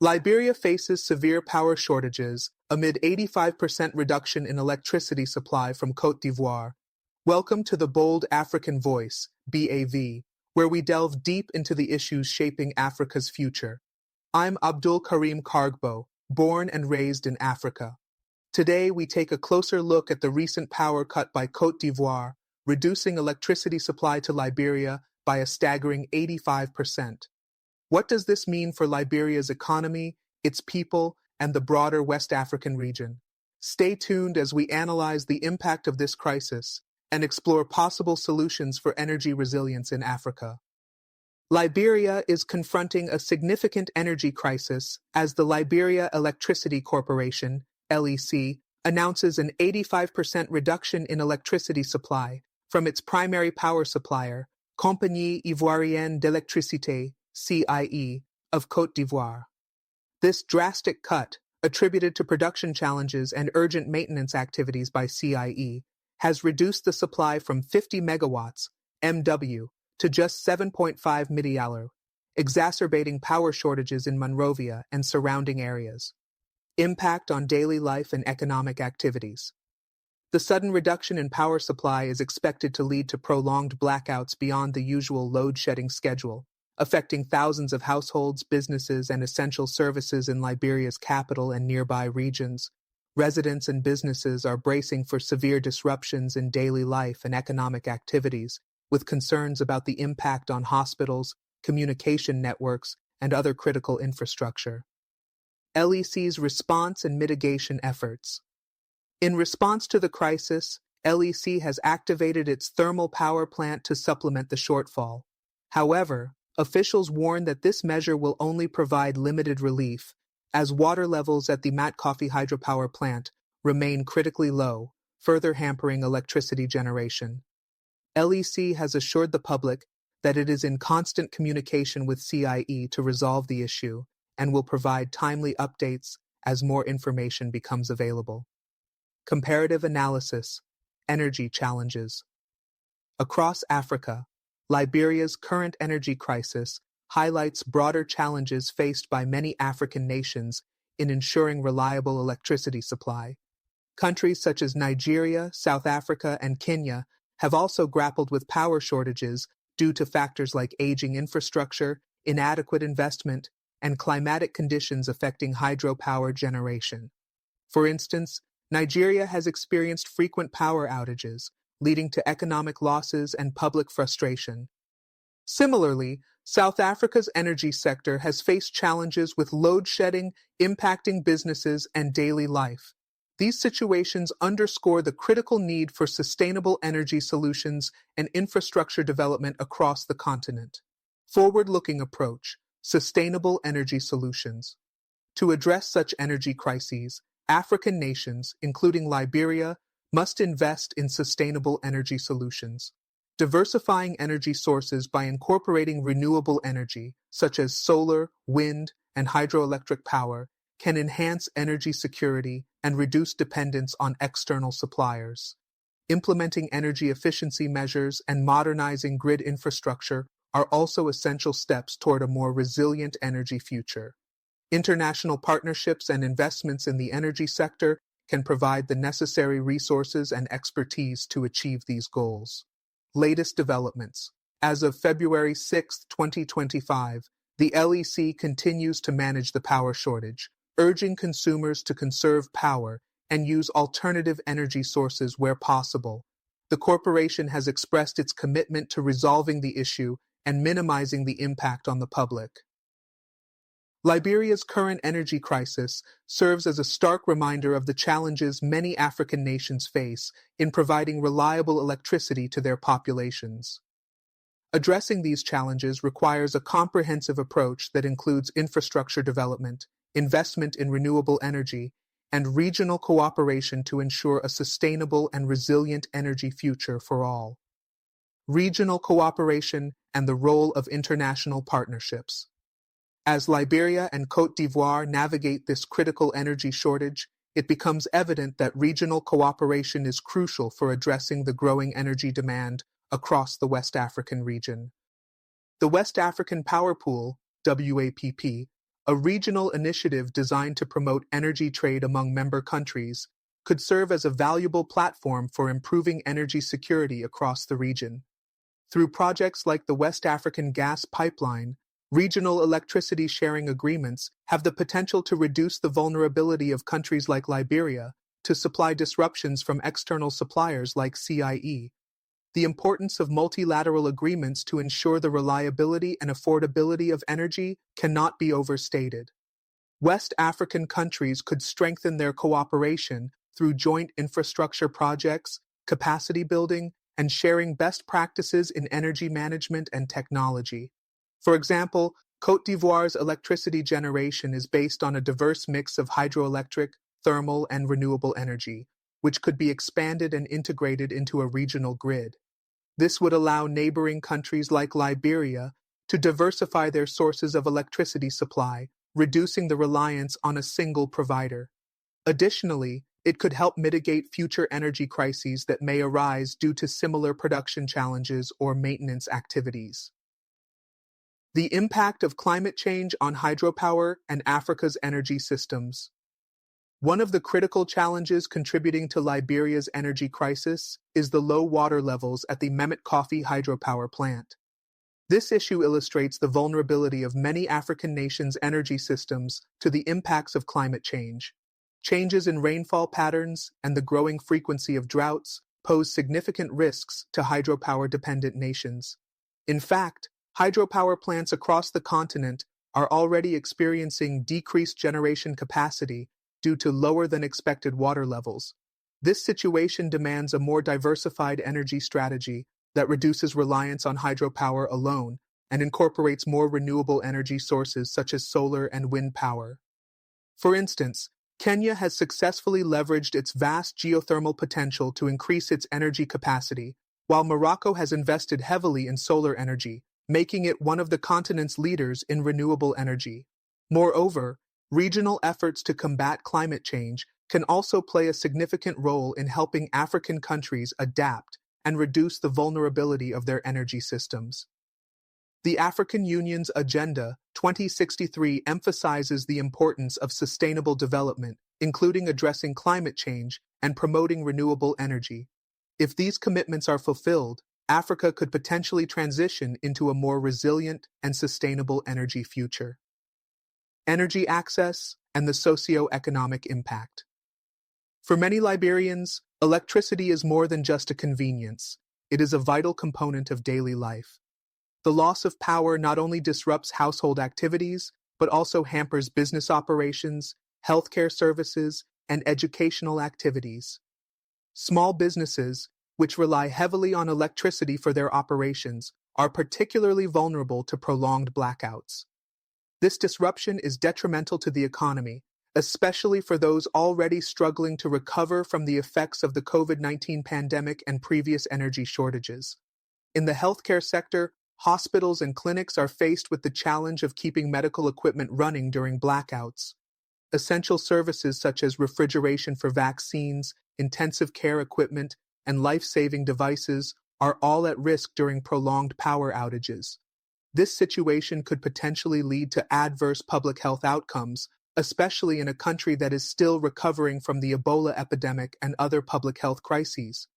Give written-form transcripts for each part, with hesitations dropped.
Liberia faces severe power shortages amid 85% reduction in electricity supply from Côte d'Ivoire. Welcome to the Bold African Voice, BAV, where we delve deep into the issues shaping Africa's future. I'm Abdul Karim Kargbo, born and raised in Africa. Today, we take a closer look at the recent power cut by Côte d'Ivoire, reducing electricity supply to Liberia by a staggering 85%. What does this mean for Liberia's economy, its people, and the broader West African region? Stay tuned as we analyze the impact of this crisis and explore possible solutions for energy resilience in Africa. Liberia is confronting a significant energy crisis as the Liberia Electricity Corporation, LEC, announces an 85% reduction in electricity supply from its primary power supplier, Compagnie Ivoirienne d'Électricité, CIE, of Côte d'Ivoire. This drastic cut, attributed to production challenges and urgent maintenance activities by CIE, has reduced the supply from 50 megawatts, MW, to just 7.5 MWh, exacerbating power shortages in Monrovia and surrounding areas. Impact on daily life and economic activities. The sudden reduction in power supply is expected to lead to prolonged blackouts beyond the usual load-shedding schedule, affecting thousands of households, businesses, and essential services in Liberia's capital and nearby regions. Residents and businesses are bracing for severe disruptions in daily life and economic activities, with concerns about the impact on hospitals, communication networks, and other critical infrastructure. LEC's response and mitigation efforts. In response to the crisis, LEC has activated its thermal power plant to supplement the shortfall. However, officials warn that this measure will only provide limited relief, as water levels at the Matkofi hydropower plant remain critically low, further hampering electricity generation. LEC has assured the public that it is in constant communication with CIE to resolve the issue and will provide timely updates as more information becomes available. Comparative analysis, energy challenges. Across Africa, Liberia's current energy crisis highlights broader challenges faced by many African nations in ensuring reliable electricity supply. Countries such as Nigeria, South Africa, and Kenya have also grappled with power shortages due to factors like aging infrastructure, inadequate investment, and climatic conditions affecting hydropower generation. For instance, Nigeria has experienced frequent power outages, leading to economic losses and public frustration. Similarly, South Africa's energy sector has faced challenges with load shedding impacting businesses and daily life. These situations underscore the critical need for sustainable energy solutions and infrastructure development across the continent. Forward-looking approach, sustainable energy solutions. To address such energy crises, African nations, including Liberia, must invest in sustainable energy solutions. Diversifying energy sources by incorporating renewable energy, such as solar, wind, and hydroelectric power, can enhance energy security and reduce dependence on external suppliers. Implementing energy efficiency measures and modernizing grid infrastructure are also essential steps toward a more resilient energy future. International partnerships and investments in the energy sector can provide the necessary resources and expertise to achieve these goals. Latest developments. As of February 6, 2025, the LEC continues to manage the power shortage, urging consumers to conserve power and use alternative energy sources where possible. The corporation has expressed its commitment to resolving the issue and minimizing the impact on the public. Liberia's current energy crisis serves as a stark reminder of the challenges many African nations face in providing reliable electricity to their populations. Addressing these challenges requires a comprehensive approach that includes infrastructure development, investment in renewable energy, and regional cooperation to ensure a sustainable and resilient energy future for all. Regional cooperation and the role of international partnerships. As Liberia and Côte d'Ivoire navigate this critical energy shortage, it becomes evident that regional cooperation is crucial for addressing the growing energy demand across the West African region. The West African Power Pool, WAPP, a regional initiative designed to promote energy trade among member countries, could serve as a valuable platform for improving energy security across the region. Through projects like the West African Gas Pipeline, regional electricity sharing agreements have the potential to reduce the vulnerability of countries like Liberia to supply disruptions from external suppliers like CIE. The importance of multilateral agreements to ensure the reliability and affordability of energy cannot be overstated. West African countries could strengthen their cooperation through joint infrastructure projects, capacity building, and sharing best practices in energy management and technology. For example, Côte d'Ivoire's electricity generation is based on a diverse mix of hydroelectric, thermal, and renewable energy, which could be expanded and integrated into a regional grid. This would allow neighboring countries like Liberia to diversify their sources of electricity supply, reducing the reliance on a single provider. Additionally, it could help mitigate future energy crises that may arise due to similar production challenges or maintenance activities. The impact of climate change on hydropower and Africa's energy systems. One of the critical challenges contributing to Liberia's energy crisis is the low water levels at the Mehmet Coffee hydropower plant. This issue illustrates the vulnerability of many African nations' energy systems to the impacts of climate change. Changes in rainfall patterns and the growing frequency of droughts pose significant risks to hydropower-dependent nations. In fact, hydropower plants across the continent are already experiencing decreased generation capacity due to lower than expected water levels. This situation demands a more diversified energy strategy that reduces reliance on hydropower alone and incorporates more renewable energy sources such as solar and wind power. For instance, Kenya has successfully leveraged its vast geothermal potential to increase its energy capacity, while Morocco has invested heavily in solar energy, making it one of the continent's leaders in renewable energy. Moreover, regional efforts to combat climate change can also play a significant role in helping African countries adapt and reduce the vulnerability of their energy systems. The African Union's Agenda 2063 emphasizes the importance of sustainable development, including addressing climate change and promoting renewable energy. If these commitments are fulfilled, Africa could potentially transition into a more resilient and sustainable energy future. Energy access and the socio-economic impact. For many Liberians, electricity is more than just a convenience. It is a vital component of daily life. The loss of power not only disrupts household activities, but also hampers business operations, healthcare services, and educational activities. Small businesses, which rely heavily on electricity for their operations, are particularly vulnerable to prolonged blackouts. This disruption is detrimental to the economy, especially for those already struggling to recover from the effects of the COVID-19 pandemic and previous energy shortages. In the healthcare sector, hospitals and clinics are faced with the challenge of keeping medical equipment running during blackouts. Essential services such as refrigeration for vaccines, intensive care equipment, and life-saving devices are all at risk during prolonged power outages. This situation could potentially lead to adverse public health outcomes, especially in a country that is still recovering from the Ebola epidemic and other public health crises.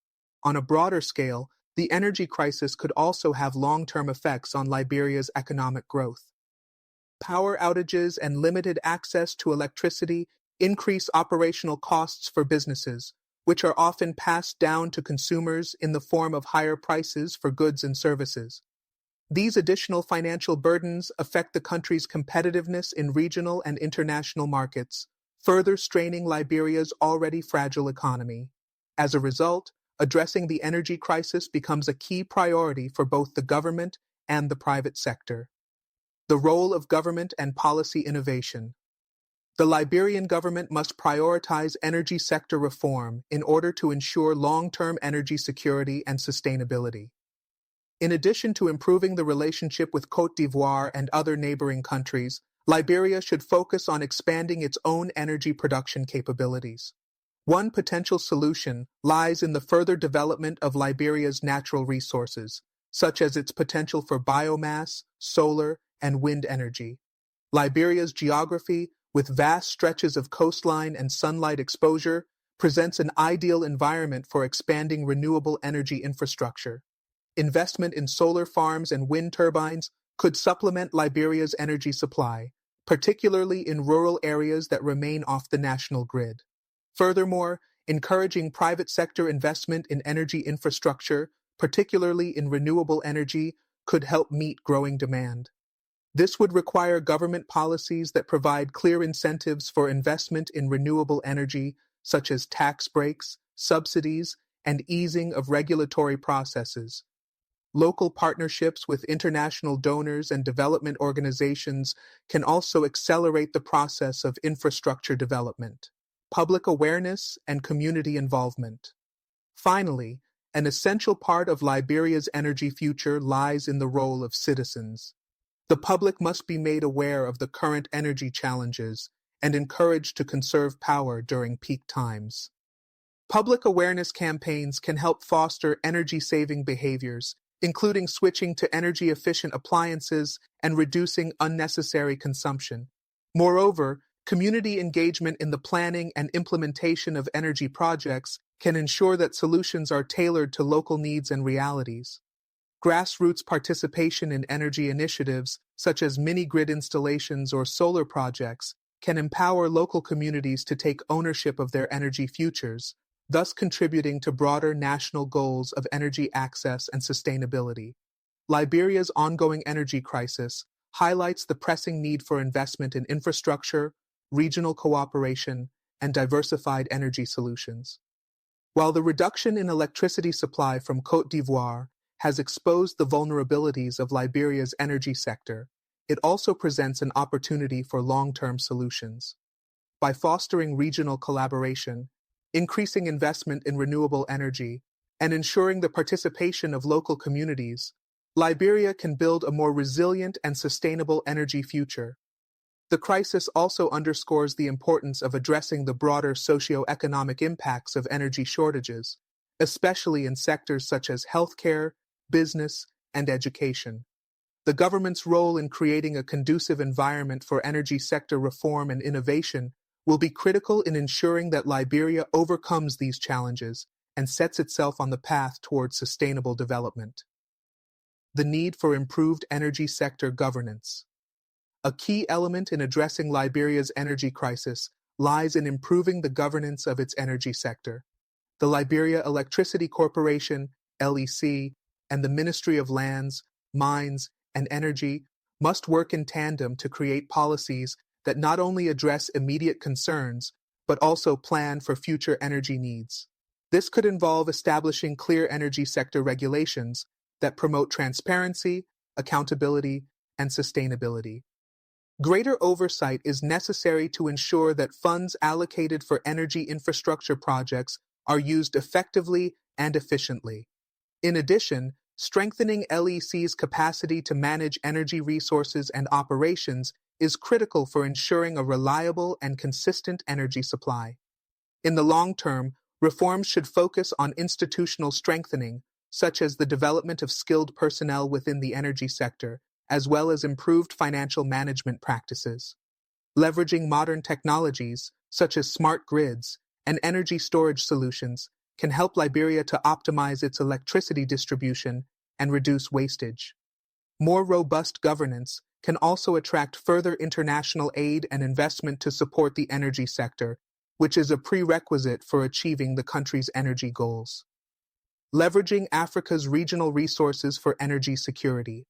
On a broader scale, the energy crisis could also have long-term effects on Liberia's economic growth. Power outages and limited access to electricity increase operational costs for businesses, which are often passed down to consumers in the form of higher prices for goods and services. These additional financial burdens affect the country's competitiveness in regional and international markets, further straining Liberia's already fragile economy. As a result, addressing the energy crisis becomes a key priority for both the government and the private sector. The role of government and policy innovation. The Liberian government must prioritize energy sector reform in order to ensure long-term energy security and sustainability. In addition to improving the relationship with Côte d'Ivoire and other neighboring countries, Liberia should focus on expanding its own energy production capabilities. One potential solution lies in the further development of Liberia's natural resources, such as its potential for biomass, solar, and wind energy. Liberia's geography, with vast stretches of coastline and sunlight exposure, presents an ideal environment for expanding renewable energy infrastructure. Investment in solar farms and wind turbines could supplement Liberia's energy supply, particularly in rural areas that remain off the national grid. Furthermore, encouraging private sector investment in energy infrastructure, particularly in renewable energy, could help meet growing demand. This would require government policies that provide clear incentives for investment in renewable energy, such as tax breaks, subsidies, and easing of regulatory processes. Local partnerships with international donors and development organizations can also accelerate the process of infrastructure development. Public awareness and community involvement. Finally, an essential part of Liberia's energy future lies in the role of citizens. The public must be made aware of the current energy challenges and encouraged to conserve power during peak times. Public awareness campaigns can help foster energy-saving behaviors, including switching to energy-efficient appliances and reducing unnecessary consumption. Moreover, community engagement in the planning and implementation of energy projects can ensure that solutions are tailored to local needs and realities. Grassroots participation in energy initiatives, such as mini-grid installations or solar projects, can empower local communities to take ownership of their energy futures, thus contributing to broader national goals of energy access and sustainability. Liberia's ongoing energy crisis highlights the pressing need for investment in infrastructure, regional cooperation, and diversified energy solutions. While the reduction in electricity supply from Côte d'Ivoire has exposed the vulnerabilities of Liberia's energy sector, it also presents an opportunity for long-term solutions. By fostering regional collaboration, increasing investment in renewable energy, and ensuring the participation of local communities, Liberia can build a more resilient and sustainable energy future. The crisis also underscores the importance of addressing the broader socio-economic impacts of energy shortages, especially in sectors such as healthcare, business, and education. The government's role in creating a conducive environment for energy sector reform and innovation will be critical in ensuring that Liberia overcomes these challenges and sets itself on the path towards sustainable development. The need for improved energy sector governance. A key element in addressing Liberia's energy crisis lies in improving the governance of its energy sector. The Liberia Electricity Corporation, LEC, and the Ministry of Lands, Mines, and Energy must work in tandem to create policies that not only address immediate concerns, but also plan for future energy needs. This could involve establishing clear energy sector regulations that promote transparency, accountability, and sustainability. Greater oversight is necessary to ensure that funds allocated for energy infrastructure projects are used effectively and efficiently. In addition, strengthening LEC's capacity to manage energy resources and operations is critical for ensuring a reliable and consistent energy supply. In the long term, reforms should focus on institutional strengthening, such as the development of skilled personnel within the energy sector, as well as improved financial management practices. Leveraging modern technologies, such as smart grids and energy storage solutions, can help Liberia to optimize its electricity distribution and reduce wastage. More robust governance can also attract further international aid and investment to support the energy sector, which is a prerequisite for achieving the country's energy goals. Leveraging Africa's regional resources for energy security.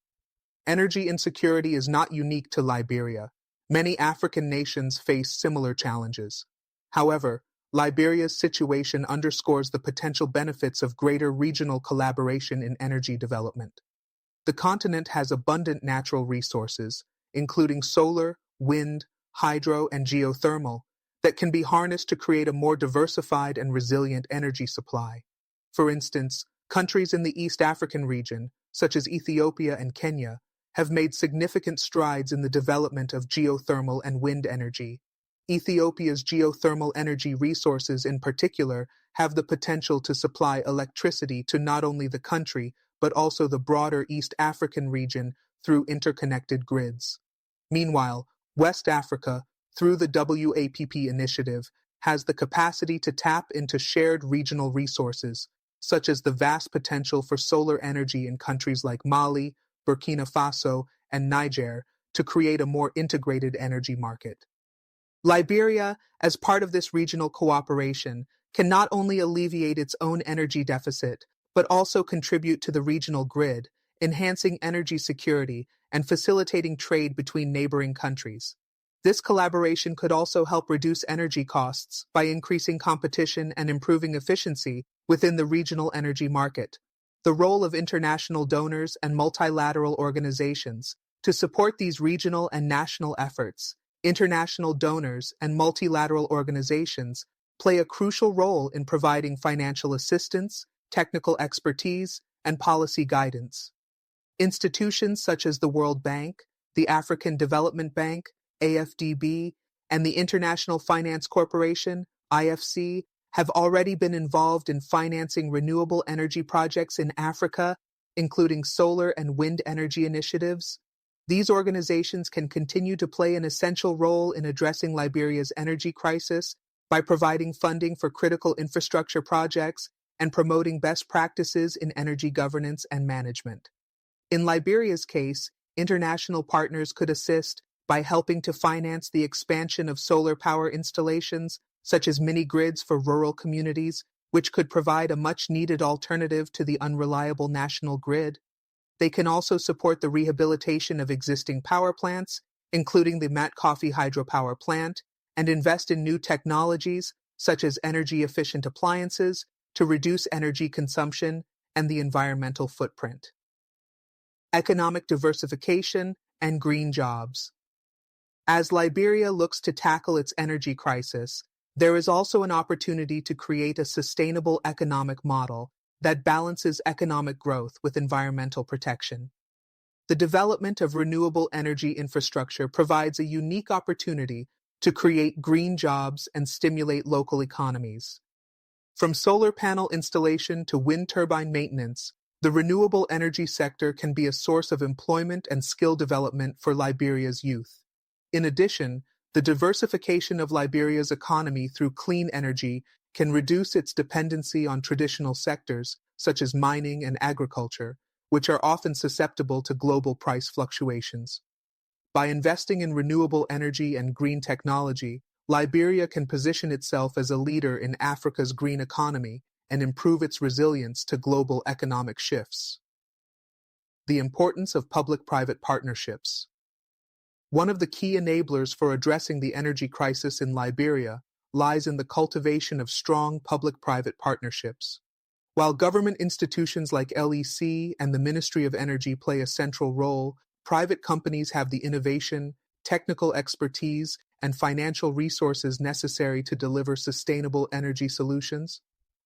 Energy insecurity is not unique to Liberia. Many African nations face similar challenges. However, Liberia's situation underscores the potential benefits of greater regional collaboration in energy development. The continent has abundant natural resources, including solar, wind, hydro, and geothermal, that can be harnessed to create a more diversified and resilient energy supply. For instance, countries in the East African region, such as Ethiopia and Kenya, have made significant strides in the development of geothermal and wind energy. Ethiopia's geothermal energy resources in particular have the potential to supply electricity to not only the country, but also the broader East African region through interconnected grids. Meanwhile, West Africa, through the WAPP initiative, has the capacity to tap into shared regional resources, such as the vast potential for solar energy in countries like Mali, Burkina Faso, and Niger, to create a more integrated energy market. Liberia, as part of this regional cooperation, can not only alleviate its own energy deficit, but also contribute to the regional grid, enhancing energy security and facilitating trade between neighboring countries. This collaboration could also help reduce energy costs by increasing competition and improving efficiency within the regional energy market. The role of international donors and multilateral organizations to support these regional and national efforts. International donors and multilateral organizations play a crucial role in providing financial assistance, technical expertise, and policy guidance. Institutions such as the World Bank, the African Development Bank, AFDB, and the International Finance Corporation, IFC, have already been involved in financing renewable energy projects in Africa, including solar and wind energy initiatives. These organizations can continue to play an essential role in addressing Liberia's energy crisis by providing funding for critical infrastructure projects and promoting best practices in energy governance and management. In Liberia's case, international partners could assist by helping to finance the expansion of solar power installations, such as mini-grids for rural communities, which could provide a much-needed alternative to the unreliable national grid. They can also support the rehabilitation of existing power plants, including the Matkofi hydropower plant, and invest in new technologies, such as energy-efficient appliances, to reduce energy consumption and the environmental footprint. Economic diversification and green jobs. As Liberia looks to tackle its energy crisis, there is also an opportunity to create a sustainable economic model that balances economic growth with environmental protection. The development of renewable energy infrastructure provides a unique opportunity to create green jobs and stimulate local economies. From solar panel installation to wind turbine maintenance, the renewable energy sector can be a source of employment and skill development for Liberia's youth. In addition, the diversification of Liberia's economy through clean energy can reduce its dependency on traditional sectors, such as mining and agriculture, which are often susceptible to global price fluctuations. By investing in renewable energy and green technology, Liberia can position itself as a leader in Africa's green economy and improve its resilience to global economic shifts. The importance of public-private partnerships. One of the key enablers for addressing the energy crisis in Liberia lies in the cultivation of strong public-private partnerships. While government institutions like LEC and the Ministry of Energy play a central role, private companies have the innovation, technical expertise, and financial resources necessary to deliver sustainable energy solutions.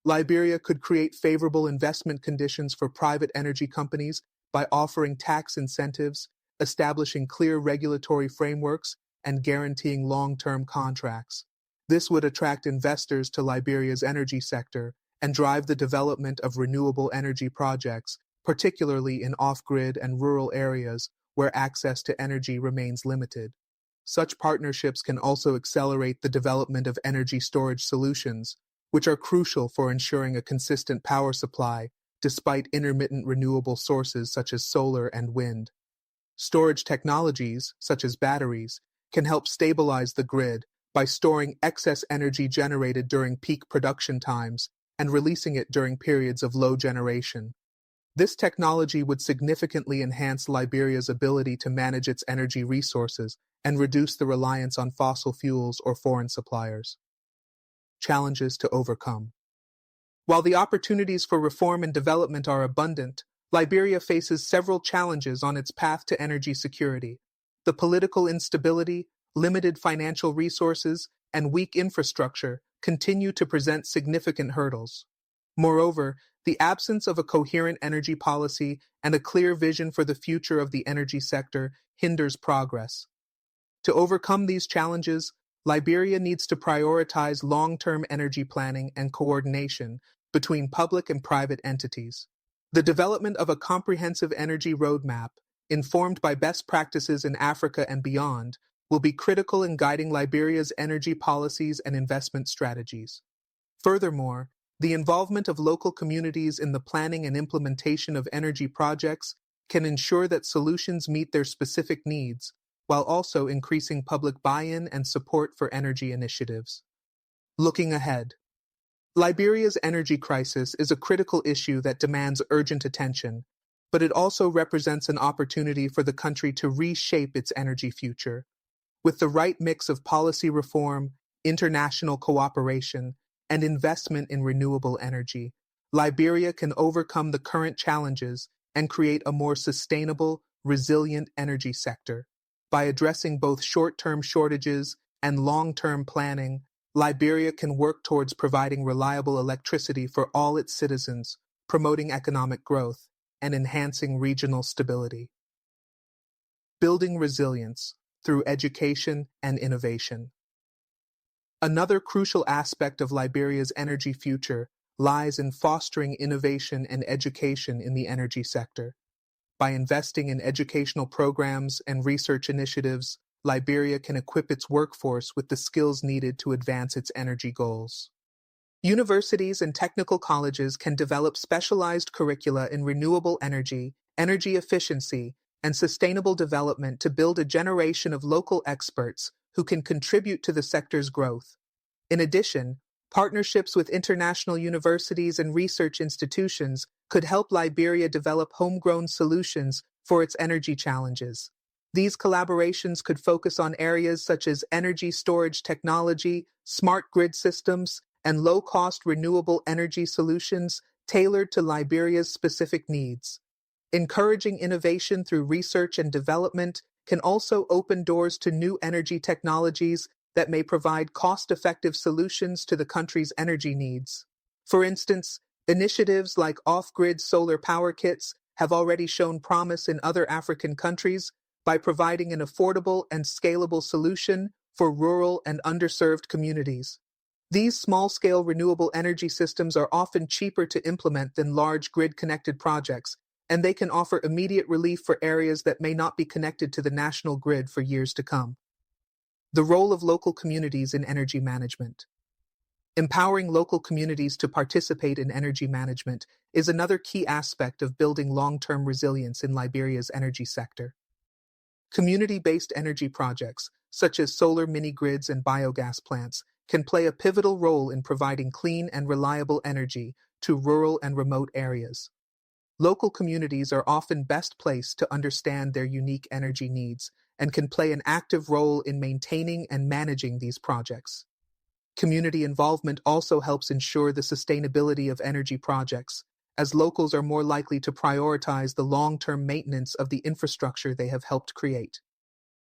Liberia could create favorable investment conditions for private energy companies by offering tax incentives, establishing clear regulatory frameworks, and guaranteeing long-term contracts. This would attract investors to Liberia's energy sector and drive the development of renewable energy projects, particularly in off-grid and rural areas where access to energy remains limited. Such partnerships can also accelerate the development of energy storage solutions, which are crucial for ensuring a consistent power supply despite intermittent renewable sources such as solar and wind. Storage technologies, such as batteries, can help stabilize the grid by storing excess energy generated during peak production times and releasing it during periods of low generation. This technology would significantly enhance Liberia's ability to manage its energy resources and reduce the reliance on fossil fuels or foreign suppliers. Challenges to overcome. While the opportunities for reform and development are abundant, Liberia faces several challenges on its path to energy security. The political instability, limited financial resources, and weak infrastructure continue to present significant hurdles. Moreover, the absence of a coherent energy policy and a clear vision for the future of the energy sector hinders progress. To overcome these challenges, Liberia needs to prioritize long-term energy planning and coordination between public and private entities. The development of a comprehensive energy roadmap, informed by best practices in Africa and beyond, will be critical in guiding Liberia's energy policies and investment strategies. Furthermore, the involvement of local communities in the planning and implementation of energy projects can ensure that solutions meet their specific needs, while also increasing public buy-in and support for energy initiatives. Looking ahead, Liberia's energy crisis is a critical issue that demands urgent attention, but it also represents an opportunity for the country to reshape its energy future. With the right mix of policy reform, international cooperation, and investment in renewable energy, Liberia can overcome the current challenges and create a more sustainable, resilient energy sector. By addressing both short-term shortages and long-term planning, Liberia can work towards providing reliable electricity for all its citizens, promoting economic growth, and enhancing regional stability. Building resilience through education and innovation. Another crucial aspect of Liberia's energy future lies in fostering innovation and education in the energy sector. By investing in educational programs and research initiatives, Liberia can equip its workforce with the skills needed to advance its energy goals. Universities and technical colleges can develop specialized curricula in renewable energy, energy efficiency, and sustainable development to build a generation of local experts who can contribute to the sector's growth. In addition, partnerships with international universities and research institutions could help Liberia develop homegrown solutions for its energy challenges. These collaborations could focus on areas such as energy storage technology, smart grid systems, and low-cost renewable energy solutions tailored to Liberia's specific needs. Encouraging innovation through research and development can also open doors to new energy technologies that may provide cost-effective solutions to the country's energy needs. For instance, initiatives like off-grid solar power kits have already shown promise in other African countries by providing an affordable and scalable solution for rural and underserved communities. These small-scale renewable energy systems are often cheaper to implement than large grid-connected projects, and they can offer immediate relief for areas that may not be connected to the national grid for years to come. The role of local communities in energy management. Empowering local communities to participate in energy management is another key aspect of building long-term resilience in Liberia's energy sector. Community-based energy projects, such as solar mini-grids and biogas plants, can play a pivotal role in providing clean and reliable energy to rural and remote areas. Local communities are often best placed to understand their unique energy needs and can play an active role in maintaining and managing these projects. Community involvement also helps ensure the sustainability of energy projects, as locals are more likely to prioritize the long-term maintenance of the infrastructure they have helped create.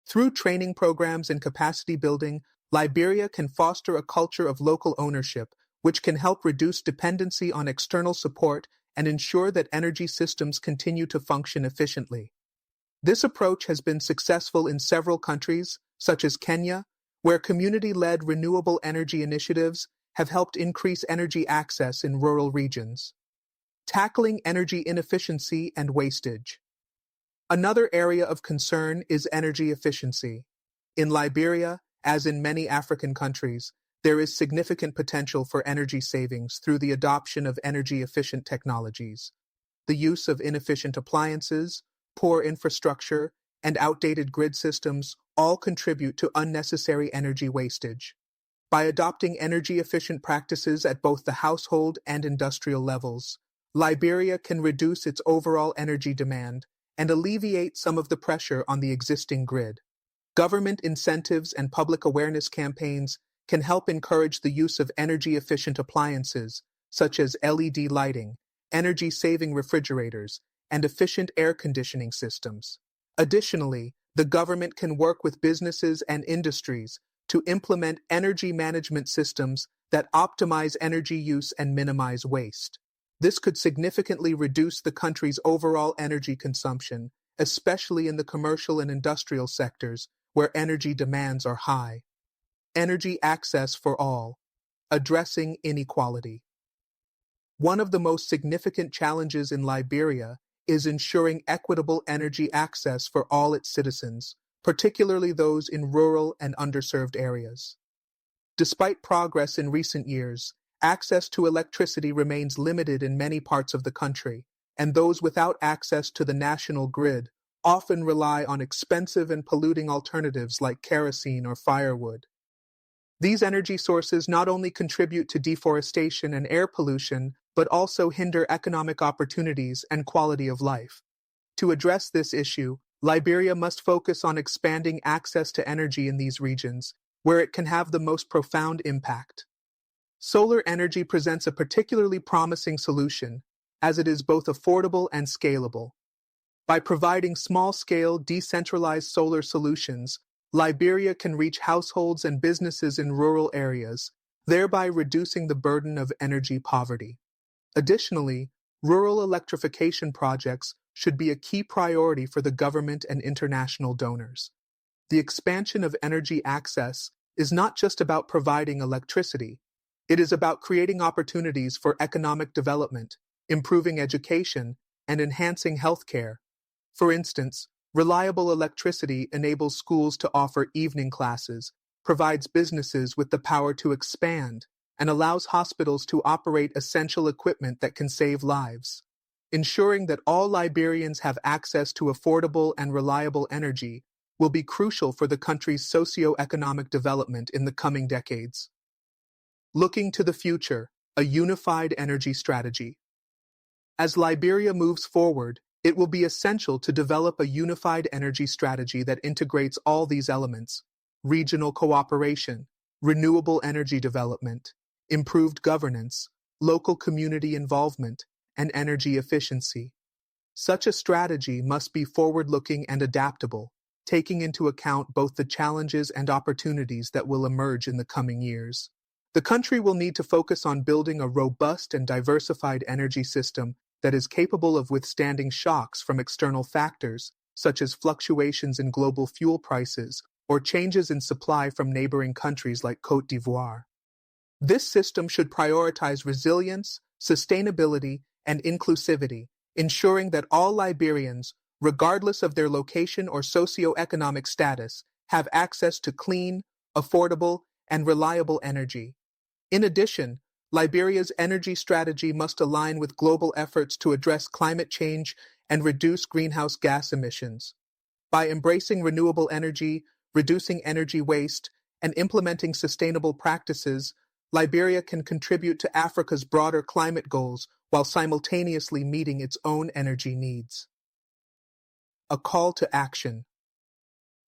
Through training programs and capacity building, Liberia can foster a culture of local ownership, which can help reduce dependency on external support and ensure that energy systems continue to function efficiently. This approach has been successful in several countries, such as Kenya, where community-led renewable energy initiatives have helped increase energy access in rural regions. Tackling energy inefficiency and wastage. Another area of concern is energy efficiency. In Liberia, as in many African countries, there is significant potential for energy savings through the adoption of energy-efficient technologies. The use of inefficient appliances, poor infrastructure, and outdated grid systems all contribute to unnecessary energy wastage. By adopting energy-efficient practices at both the household and industrial levels, Liberia can reduce its overall energy demand and alleviate some of the pressure on the existing grid. Government incentives and public awareness campaigns can help encourage the use of energy-efficient appliances, such as LED lighting, energy-saving refrigerators, and efficient air conditioning systems. Additionally, the government can work with businesses and industries to implement energy management systems that optimize energy use and minimize waste. This could significantly reduce the country's overall energy consumption, especially in the commercial and industrial sectors where energy demands are high. Energy access for all. Addressing inequality. One of the most significant challenges in Liberia is ensuring equitable energy access for all its citizens, particularly those in rural and underserved areas. Despite progress in recent years, access to electricity remains limited in many parts of the country, and those without access to the national grid often rely on expensive and polluting alternatives like kerosene or firewood. These energy sources not only contribute to deforestation and air pollution, but also hinder economic opportunities and quality of life. To address this issue, Liberia must focus on expanding access to energy in these regions, where it can have the most profound impact. Solar energy presents a particularly promising solution, as it is both affordable and scalable. By providing small-scale, decentralized solar solutions, Liberia can reach households and businesses in rural areas, thereby reducing the burden of energy poverty. Additionally, rural electrification projects should be a key priority for the government and international donors. The expansion of energy access is not just about providing electricity. It is about creating opportunities for economic development, improving education, and enhancing healthcare. For instance, reliable electricity enables schools to offer evening classes, provides businesses with the power to expand, and allows hospitals to operate essential equipment that can save lives. Ensuring that all Liberians have access to affordable and reliable energy will be crucial for the country's socio-economic development in the coming decades. Looking to the future, a unified energy strategy. As Liberia moves forward, it will be essential to develop a unified energy strategy that integrates all these elements: regional cooperation, renewable energy development, improved governance, local community involvement, and energy efficiency. Such a strategy must be forward-looking and adaptable, taking into account both the challenges and opportunities that will emerge in the coming years. The country will need to focus on building a robust and diversified energy system that is capable of withstanding shocks from external factors, such as fluctuations in global fuel prices or changes in supply from neighboring countries like Côte d'Ivoire. This system should prioritize resilience, sustainability, and inclusivity, ensuring that all Liberians, regardless of their location or socioeconomic status, have access to clean, affordable, and reliable energy. In addition, Liberia's energy strategy must align with global efforts to address climate change and reduce greenhouse gas emissions. By embracing renewable energy, reducing energy waste, and implementing sustainable practices, Liberia can contribute to Africa's broader climate goals while simultaneously meeting its own energy needs. A call to action.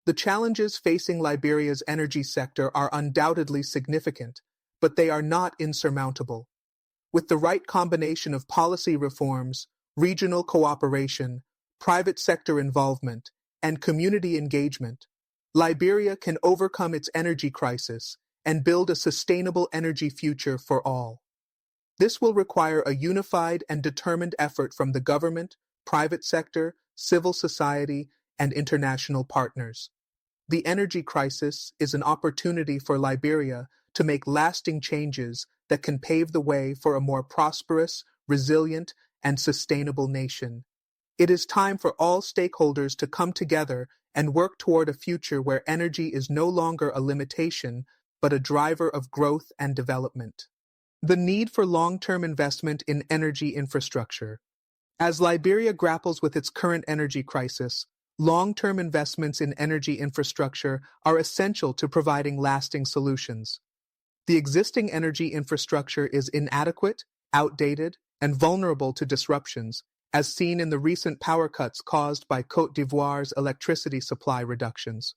The challenges facing Liberia's energy sector are undoubtedly significant, but they are not insurmountable. With the right combination of policy reforms, regional cooperation, private sector involvement, and community engagement, Liberia can overcome its energy crisis and build a sustainable energy future for all. This will require a unified and determined effort from the government, private sector, civil society, and international partners. The energy crisis is an opportunity for Liberia to make lasting changes that can pave the way for a more prosperous, resilient, and sustainable nation. It is time for all stakeholders to come together and work toward a future where energy is no longer a limitation, but a driver of growth and development. The need for long-term investment in energy infrastructure. As Liberia grapples with its current energy crisis, long-term investments in energy infrastructure are essential to providing lasting solutions. The existing energy infrastructure is inadequate, outdated, and vulnerable to disruptions, as seen in the recent power cuts caused by Côte d'Ivoire's electricity supply reductions.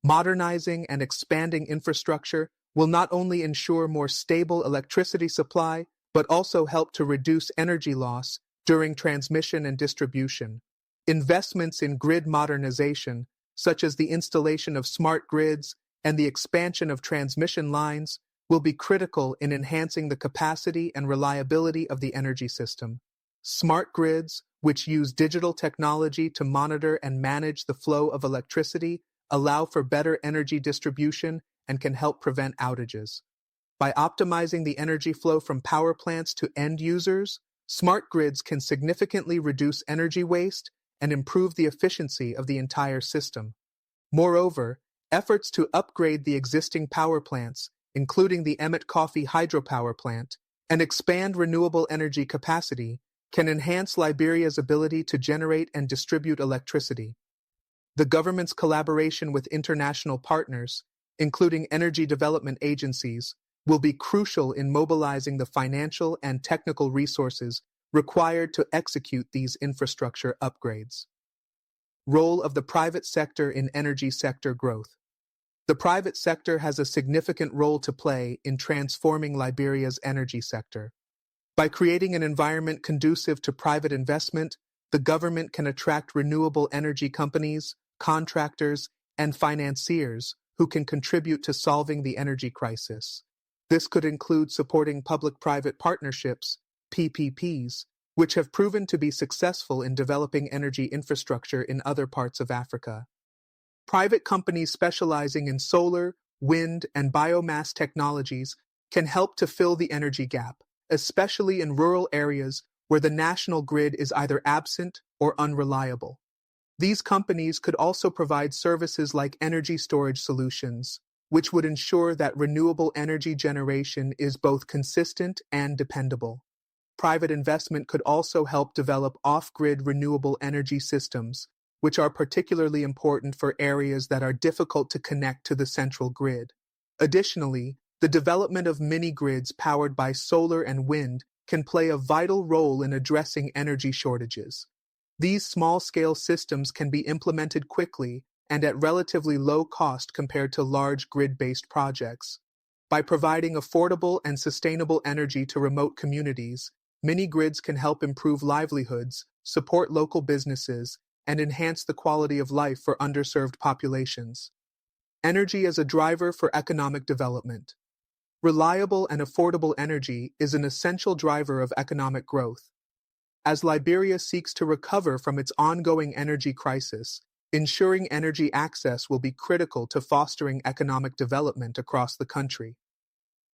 Modernizing and expanding infrastructure will not only ensure more stable electricity supply, but also help to reduce energy loss during transmission and distribution. Investments in grid modernization, such as the installation of smart grids and the expansion of transmission lines, will be critical in enhancing the capacity and reliability of the energy system. Smart grids, which use digital technology to monitor and manage the flow of electricity, allow for better energy distribution and can help prevent outages. By optimizing the energy flow from power plants to end users, smart grids can significantly reduce energy waste and improve the efficiency of the entire system. Moreover, efforts to upgrade the existing power plants, including the Emmet Coffee hydropower plant, and expand renewable energy capacity can enhance Liberia's ability to generate and distribute electricity. The government's collaboration with international partners, including energy development agencies, will be crucial in mobilizing the financial and technical resources required to execute these infrastructure upgrades. Role of the private sector in energy sector growth. The private sector has a significant role to play in transforming Liberia's energy sector. By creating an environment conducive to private investment, the government can attract renewable energy companies, contractors, and financiers who can contribute to solving the energy crisis. This could include supporting public-private partnerships, PPPs, which have proven to be successful in developing energy infrastructure in other parts of Africa. Private companies specializing in solar, wind, and biomass technologies can help to fill the energy gap, especially in rural areas where the national grid is either absent or unreliable. These companies could also provide services like energy storage solutions, which would ensure that renewable energy generation is both consistent and dependable. Private investment could also help develop off-grid renewable energy systems, which are particularly important for areas that are difficult to connect to the central grid. Additionally, the development of mini-grids powered by solar and wind can play a vital role in addressing energy shortages. These small-scale systems can be implemented quickly and at relatively low cost compared to large grid-based projects. By providing affordable and sustainable energy to remote communities, mini-grids can help improve livelihoods, support local businesses, and enhance the quality of life for underserved populations. Energy as a driver for economic development. Reliable and affordable energy is an essential driver of economic growth. As Liberia seeks to recover from its ongoing energy crisis, ensuring energy access will be critical to fostering economic development across the country.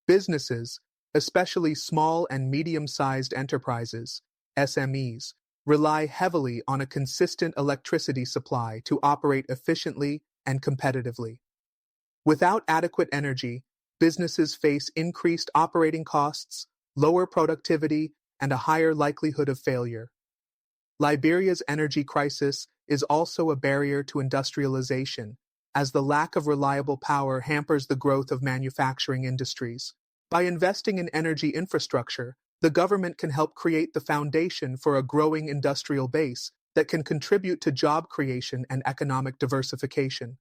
Businesses, especially small and medium-sized enterprises, SMEs, rely heavily on a consistent electricity supply to operate efficiently and competitively. Without adequate energy, businesses face increased operating costs, lower productivity, and a higher likelihood of failure. Liberia's energy crisis is also a barrier to industrialization, as the lack of reliable power hampers the growth of manufacturing industries. By investing in energy infrastructure, the government can help create the foundation for a growing industrial base that can contribute to job creation and economic diversification.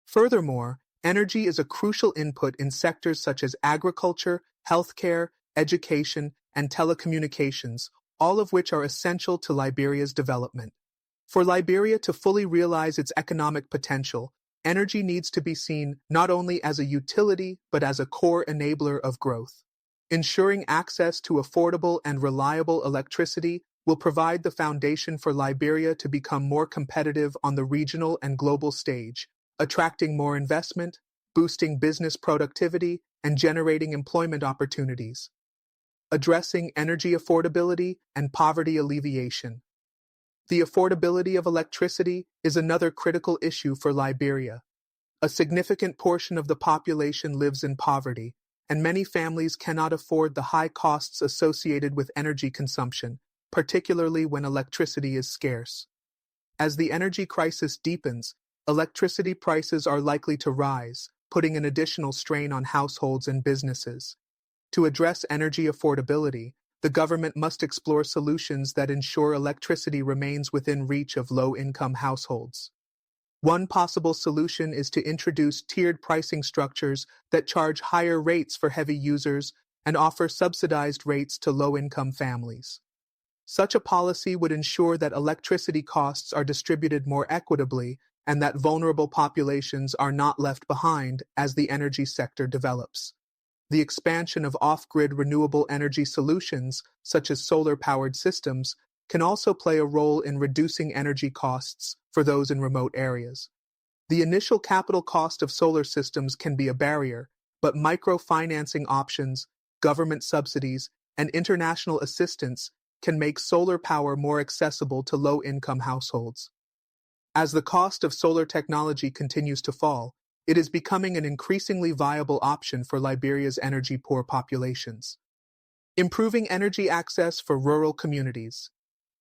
Furthermore, energy is a crucial input in sectors such as agriculture, healthcare, education, and telecommunications, all of which are essential to Liberia's development. For Liberia to fully realize its economic potential, energy needs to be seen not only as a utility but as a core enabler of growth. Ensuring access to affordable and reliable electricity will provide the foundation for Liberia to become more competitive on the regional and global stage, attracting more investment, boosting business productivity, and generating employment opportunities. Addressing energy affordability and poverty alleviation. The affordability of electricity is another critical issue for Liberia. A significant portion of the population lives in poverty, and many families cannot afford the high costs associated with energy consumption, particularly when electricity is scarce. As the energy crisis deepens, electricity prices are likely to rise, putting an additional strain on households and businesses. To address energy affordability, the government must explore solutions that ensure electricity remains within reach of low-income households. One possible solution is to introduce tiered pricing structures that charge higher rates for heavy users and offer subsidized rates to low-income families. Such a policy would ensure that electricity costs are distributed more equitably and that vulnerable populations are not left behind as the energy sector develops. The expansion of off-grid renewable energy solutions, such as solar-powered systems, can also play a role in reducing energy costs for those in remote areas. The initial capital cost of solar systems can be a barrier, but microfinancing options, government subsidies, and international assistance can make solar power more accessible to low-income households. As the cost of solar technology continues to fall, it is becoming an increasingly viable option for Liberia's energy-poor populations. Improving energy access for rural communities.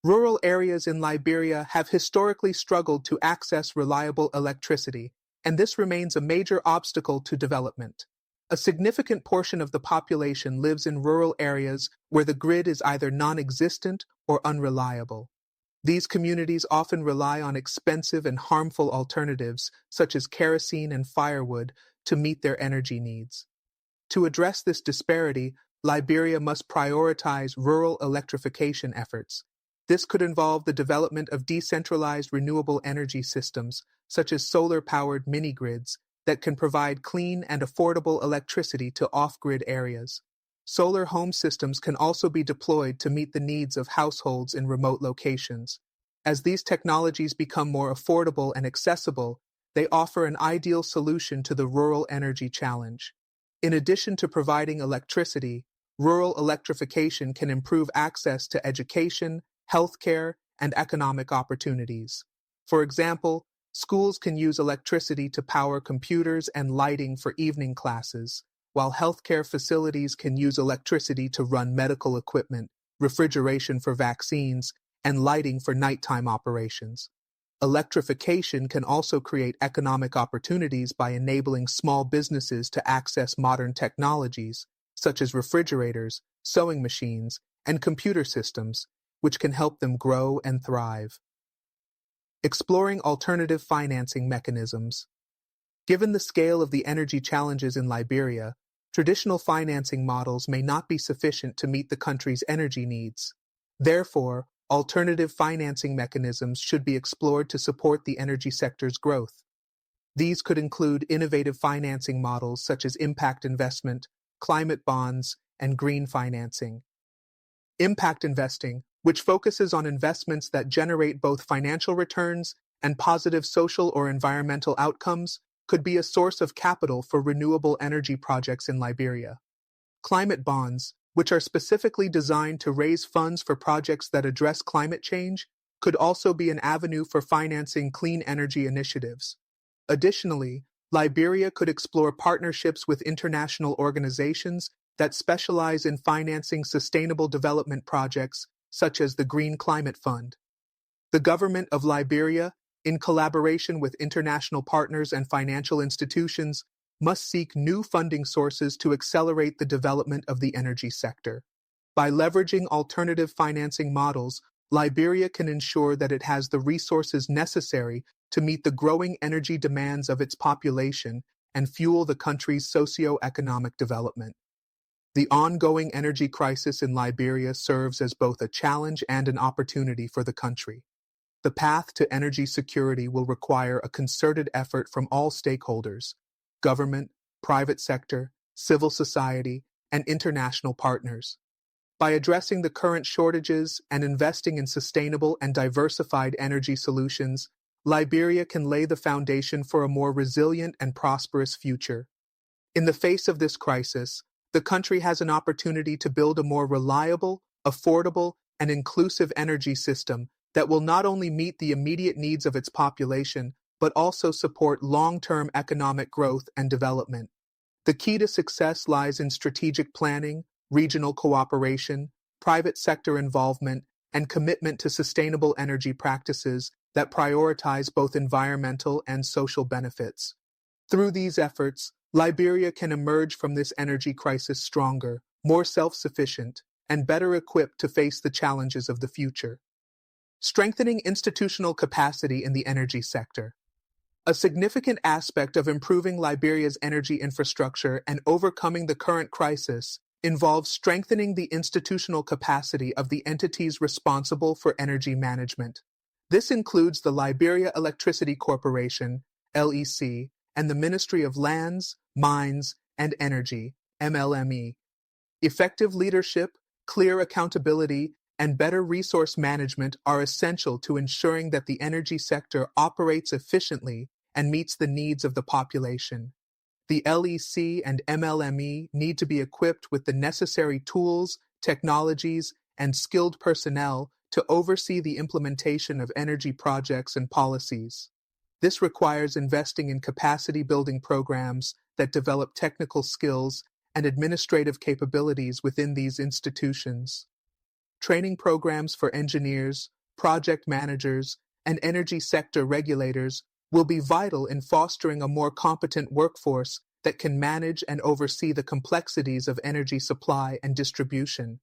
Rural areas in Liberia have historically struggled to access reliable electricity, and this remains a major obstacle to development. A significant portion of the population lives in rural areas where the grid is either non-existent or unreliable. These communities often rely on expensive and harmful alternatives, such as kerosene and firewood, to meet their energy needs. To address this disparity, Liberia must prioritize rural electrification efforts. This could involve the development of decentralized renewable energy systems, such as solar-powered mini-grids, that can provide clean and affordable electricity to off-grid areas. Solar home systems can also be deployed to meet the needs of households in remote locations. As these technologies become more affordable and accessible, they offer an ideal solution to the rural energy challenge. In addition to providing electricity, rural electrification can improve access to education, healthcare, and economic opportunities. For example, schools can use electricity to power computers and lighting for evening classes, while healthcare facilities can use electricity to run medical equipment, refrigeration for vaccines, and lighting for nighttime operations. Electrification can also create economic opportunities by enabling small businesses to access modern technologies, such as refrigerators, sewing machines, and computer systems, which can help them grow and thrive. Exploring alternative financing mechanisms. Given the scale of the energy challenges in Liberia, traditional financing models may not be sufficient to meet the country's energy needs. Therefore, alternative financing mechanisms should be explored to support the energy sector's growth. These could include innovative financing models such as impact investment, climate bonds, and green financing. Impact investing, which focuses on investments that generate both financial returns and positive social or environmental outcomes, could be a source of capital for renewable energy projects in Liberia. Climate bonds, which are specifically designed to raise funds for projects that address climate change, could also be an avenue for financing clean energy initiatives. Additionally, Liberia could explore partnerships with international organizations that specialize in financing sustainable development projects, such as the Green Climate Fund. The government of Liberia, in collaboration with international partners and financial institutions, must seek new funding sources to accelerate the development of the energy sector. By leveraging alternative financing models, Liberia can ensure that it has the resources necessary to meet the growing energy demands of its population and fuel the country's socio-economic development. The ongoing energy crisis in Liberia serves as both a challenge and an opportunity for the country. The path to energy security will require a concerted effort from all stakeholders: government, private sector, civil society, and international partners. By addressing the current shortages and investing in sustainable and diversified energy solutions, Liberia can lay the foundation for a more resilient and prosperous future. In the face of this crisis, the country has an opportunity to build a more reliable, affordable, and inclusive energy system that will not only meet the immediate needs of its population, but also support long-term economic growth and development. The key to success lies in strategic planning, regional cooperation, private sector involvement, and commitment to sustainable energy practices that prioritize both environmental and social benefits. Through these efforts, Liberia can emerge from this energy crisis stronger, more self-sufficient, and better equipped to face the challenges of the future. Strengthening institutional capacity in the energy sector. A significant aspect of improving Liberia's energy infrastructure and overcoming the current crisis involves strengthening the institutional capacity of the entities responsible for energy management. This includes the Liberia Electricity Corporation, LEC, and the Ministry of Lands, Mines, and Energy, MLME. Effective leadership, clear accountability, and better resource management are essential to ensuring that the energy sector operates efficiently and meets the needs of the population. The LEC and MLME need to be equipped with the necessary tools, technologies, and skilled personnel to oversee the implementation of energy projects and policies. This requires investing in capacity-building programs that develop technical skills and administrative capabilities within these institutions. Training programs for engineers, project managers, and energy sector regulators will be vital in fostering a more competent workforce that can manage and oversee the complexities of energy supply and distribution.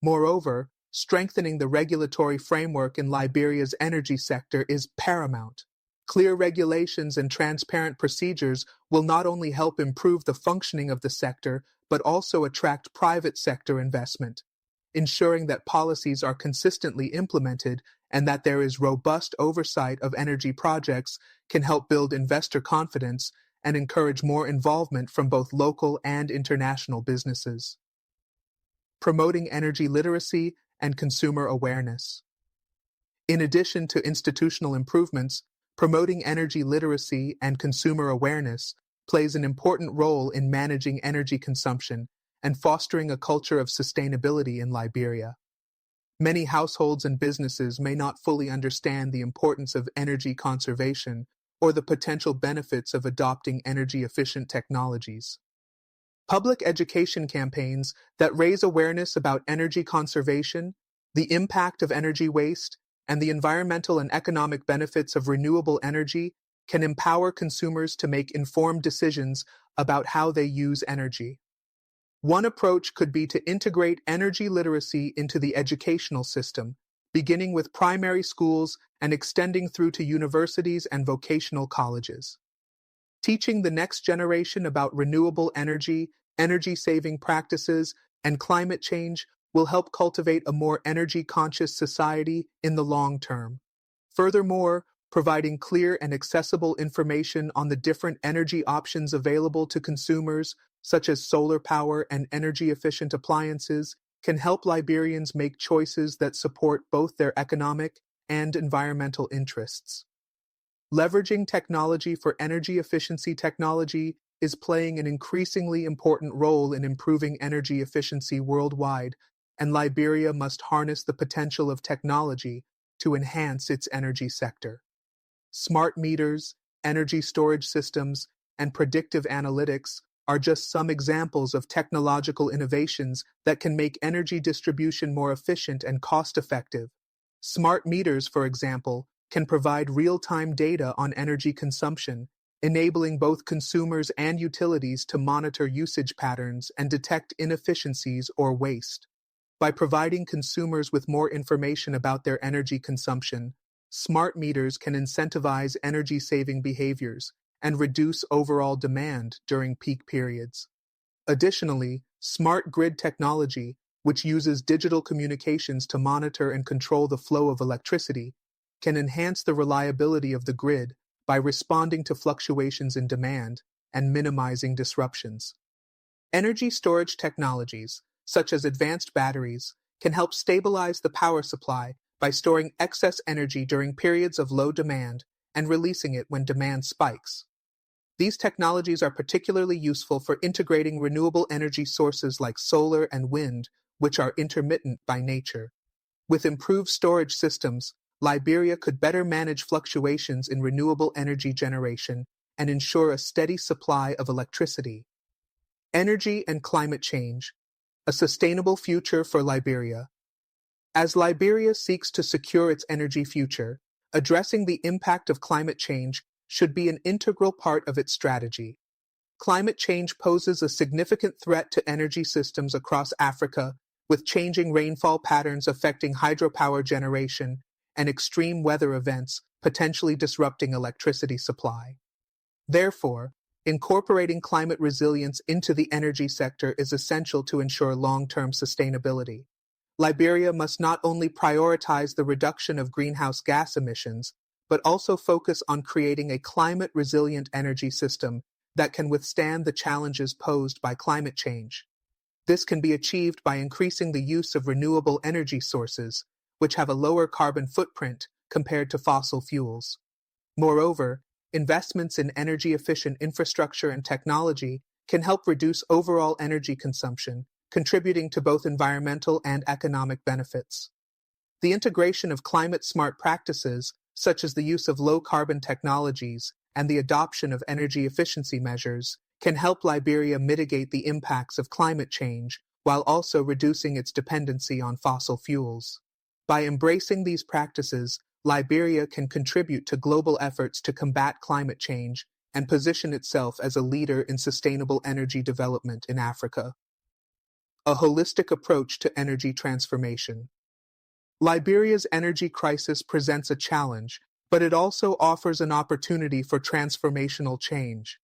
Moreover, strengthening the regulatory framework in Liberia's energy sector is paramount. Clear regulations and transparent procedures will not only help improve the functioning of the sector, but also attract private sector investment. Ensuring that policies are consistently implemented and that there is robust oversight of energy projects can help build investor confidence and encourage more involvement from both local and international businesses. Promoting energy literacy and consumer awareness. In addition to institutional improvements, promoting energy literacy and consumer awareness plays an important role in managing energy consumption and fostering a culture of sustainability in Liberia. Many households and businesses may not fully understand the importance of energy conservation or the potential benefits of adopting energy-efficient technologies. Public education campaigns that raise awareness about energy conservation, the impact of energy waste, and the environmental and economic benefits of renewable energy can empower consumers to make informed decisions about how they use energy. One approach could be to integrate energy literacy into the educational system, beginning with primary schools and extending through to universities and vocational colleges. Teaching the next generation about renewable energy, energy-saving practices, and climate change will help cultivate a more energy-conscious society in the long term. Furthermore, providing clear and accessible information on the different energy options available to consumers, such as solar power and energy-efficient appliances, can help Liberians make choices that support both their economic and environmental interests. Leveraging technology for energy efficiency technology is playing an increasingly important role in improving energy efficiency worldwide, and Liberia must harness the potential of technology to enhance its energy sector. Smart meters, energy storage systems, and predictive analytics are just some examples of technological innovations that can make energy distribution more efficient and cost-effective. Smart meters, for example, can provide real-time data on energy consumption, enabling both consumers and utilities to monitor usage patterns and detect inefficiencies or waste. By providing consumers with more information about their energy consumption, smart meters can incentivize energy-saving behaviors and reduce overall demand during peak periods. Additionally, smart grid technology, which uses digital communications to monitor and control the flow of electricity, can enhance the reliability of the grid by responding to fluctuations in demand and minimizing disruptions. Energy storage technologies, such as advanced batteries, can help stabilize the power supply by storing excess energy during periods of low demand and releasing it when demand spikes. These technologies are particularly useful for integrating renewable energy sources like solar and wind, which are intermittent by nature. With improved storage systems, Liberia could better manage fluctuations in renewable energy generation and ensure a steady supply of electricity. Energy and climate change. A sustainable future for Liberia. As Liberia seeks to secure its energy future, addressing the impact of climate change should be an integral part of its strategy. Climate change poses a significant threat to energy systems across Africa, with changing rainfall patterns affecting hydropower generation and extreme weather events potentially disrupting electricity supply. Therefore, incorporating climate resilience into the energy sector is essential to ensure long-term sustainability. Liberia must not only prioritize the reduction of greenhouse gas emissions, but also focus on creating a climate-resilient energy system that can withstand the challenges posed by climate change. This can be achieved by increasing the use of renewable energy sources, which have a lower carbon footprint compared to fossil fuels. Moreover, investments in energy-efficient infrastructure and technology can help reduce overall energy consumption, contributing to both environmental and economic benefits. The integration of climate-smart practices, such as the use of low-carbon technologies and the adoption of energy efficiency measures, can help Liberia mitigate the impacts of climate change while also reducing its dependency on fossil fuels. By embracing these practices, Liberia can contribute to global efforts to combat climate change and position itself as a leader in sustainable energy development in Africa. A holistic approach to energy transformation. Liberia's energy crisis presents a challenge, but it also offers an opportunity for transformational change.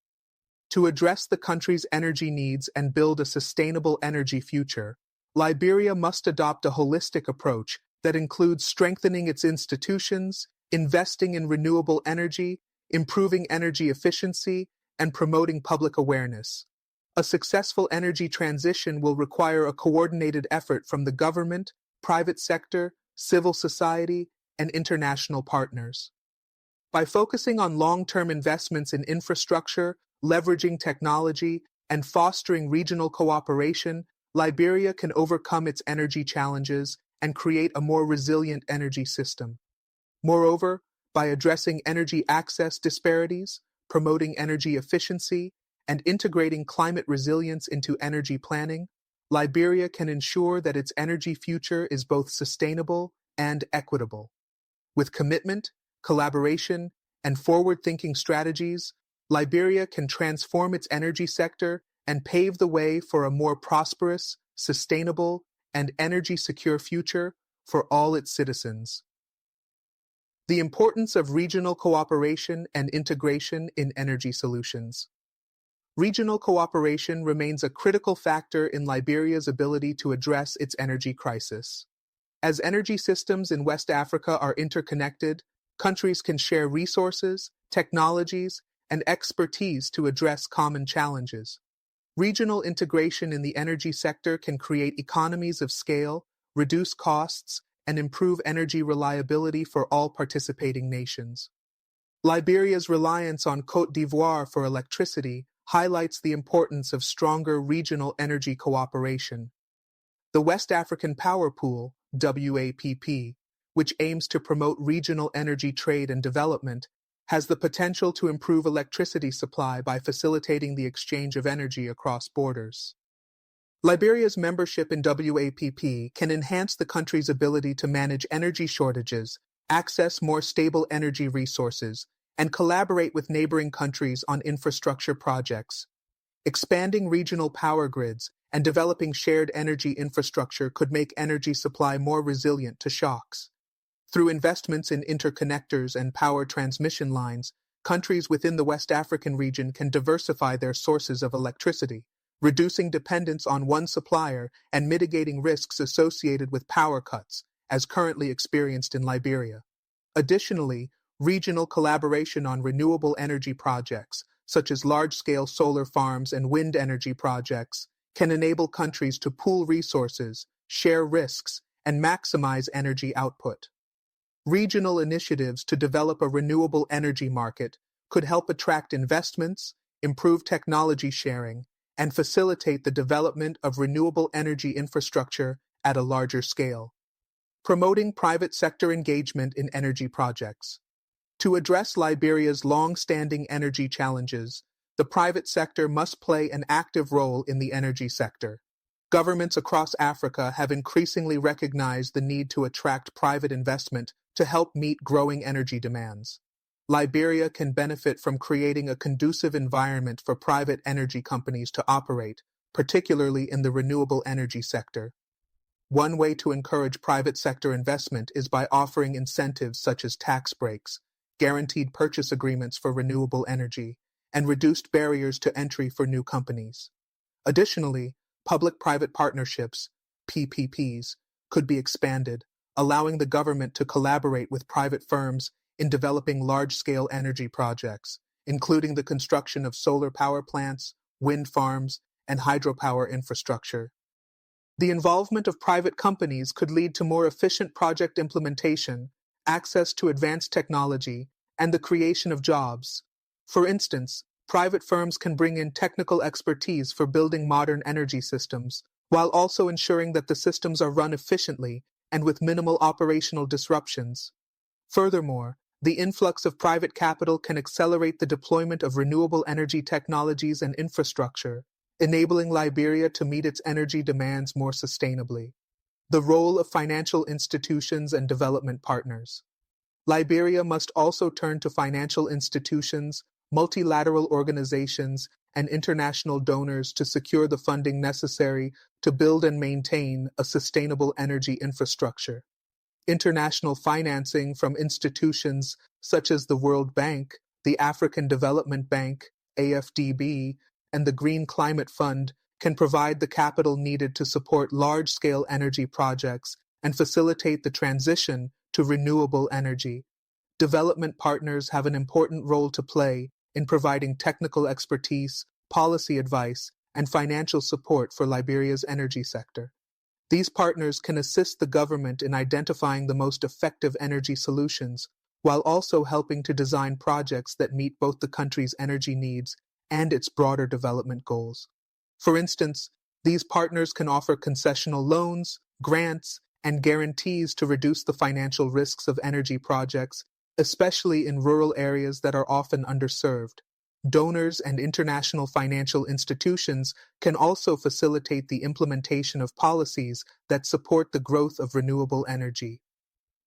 To address the country's energy needs and build a sustainable energy future, Liberia must adopt a holistic approach that includes strengthening its institutions, investing in renewable energy, improving energy efficiency, and promoting public awareness. A successful energy transition will require a coordinated effort from the government, private sector, civil society, and international partners. By focusing on long-term investments in infrastructure, leveraging technology, and fostering regional cooperation, Liberia can overcome its energy challenges and create a more resilient energy system. Moreover, by addressing energy access disparities, promoting energy efficiency, and integrating climate resilience into energy planning, Liberia can ensure that its energy future is both sustainable and equitable. With commitment, collaboration, and forward-thinking strategies, Liberia can transform its energy sector and pave the way for a more prosperous, sustainable, and energy-secure future for all its citizens. The importance of regional cooperation and integration in energy solutions. Regional cooperation remains a critical factor in Liberia's ability to address its energy crisis. As energy systems in West Africa are interconnected, countries can share resources, technologies, and expertise to address common challenges. Regional integration in the energy sector can create economies of scale, reduce costs, and improve energy reliability for all participating nations. Liberia's reliance on Côte d'Ivoire for electricity highlights the importance of stronger regional energy cooperation. The West African Power Pool, WAPP, which aims to promote regional energy trade and development, has the potential to improve electricity supply by facilitating the exchange of energy across borders. Liberia's membership in WAPP can enhance the country's ability to manage energy shortages, access more stable energy resources, and collaborate with neighboring countries on infrastructure projects. Expanding regional power grids and developing shared energy infrastructure could make energy supply more resilient to shocks. Through investments in interconnectors and power transmission lines, countries within the West African region can diversify their sources of electricity, reducing dependence on one supplier and mitigating risks associated with power cuts, as currently experienced in Liberia. Additionally, regional collaboration on renewable energy projects, such as large-scale solar farms and wind energy projects, can enable countries to pool resources, share risks, and maximize energy output. Regional initiatives to develop a renewable energy market could help attract investments, improve technology sharing, and facilitate the development of renewable energy infrastructure at a larger scale. Promoting private sector engagement in energy projects. To address Liberia's long-standing energy challenges, the private sector must play an active role in the energy sector. Governments across Africa have increasingly recognized the need to attract private investment to help meet growing energy demands. Liberia can benefit from creating a conducive environment for private energy companies to operate, particularly in the renewable energy sector. One way to encourage private sector investment is by offering incentives such as tax breaks, guaranteed purchase agreements for renewable energy, and reduced barriers to entry for new companies. Additionally, public-private partnerships, PPPs, could be expanded, allowing the government to collaborate with private firms in developing large-scale energy projects, including the construction of solar power plants, wind farms, and hydropower infrastructure. The involvement of private companies could lead to more efficient project implementation, access to advanced technology, and the creation of jobs. For instance, private firms can bring in technical expertise for building modern energy systems, while also ensuring that the systems are run efficiently and with minimal operational disruptions. Furthermore, the influx of private capital can accelerate the deployment of renewable energy technologies and infrastructure, enabling Liberia to meet its energy demands more sustainably. The role of financial institutions and development partners. Liberia must also turn to financial institutions, multilateral organizations, and international donors to secure the funding necessary to build and maintain a sustainable energy infrastructure. International financing from institutions such as the World Bank, the African Development Bank, AFDB, and the Green Climate Fund can provide the capital needed to support large-scale energy projects and facilitate the transition to renewable energy. Development partners have an important role to play in providing technical expertise, policy advice, and financial support for Liberia's energy sector. These partners can assist the government in identifying the most effective energy solutions, while also helping to design projects that meet both the country's energy needs and its broader development goals. For instance, these partners can offer concessional loans, grants, and guarantees to reduce the financial risks of energy projects, especially in rural areas that are often underserved. Donors and international financial institutions can also facilitate the implementation of policies that support the growth of renewable energy.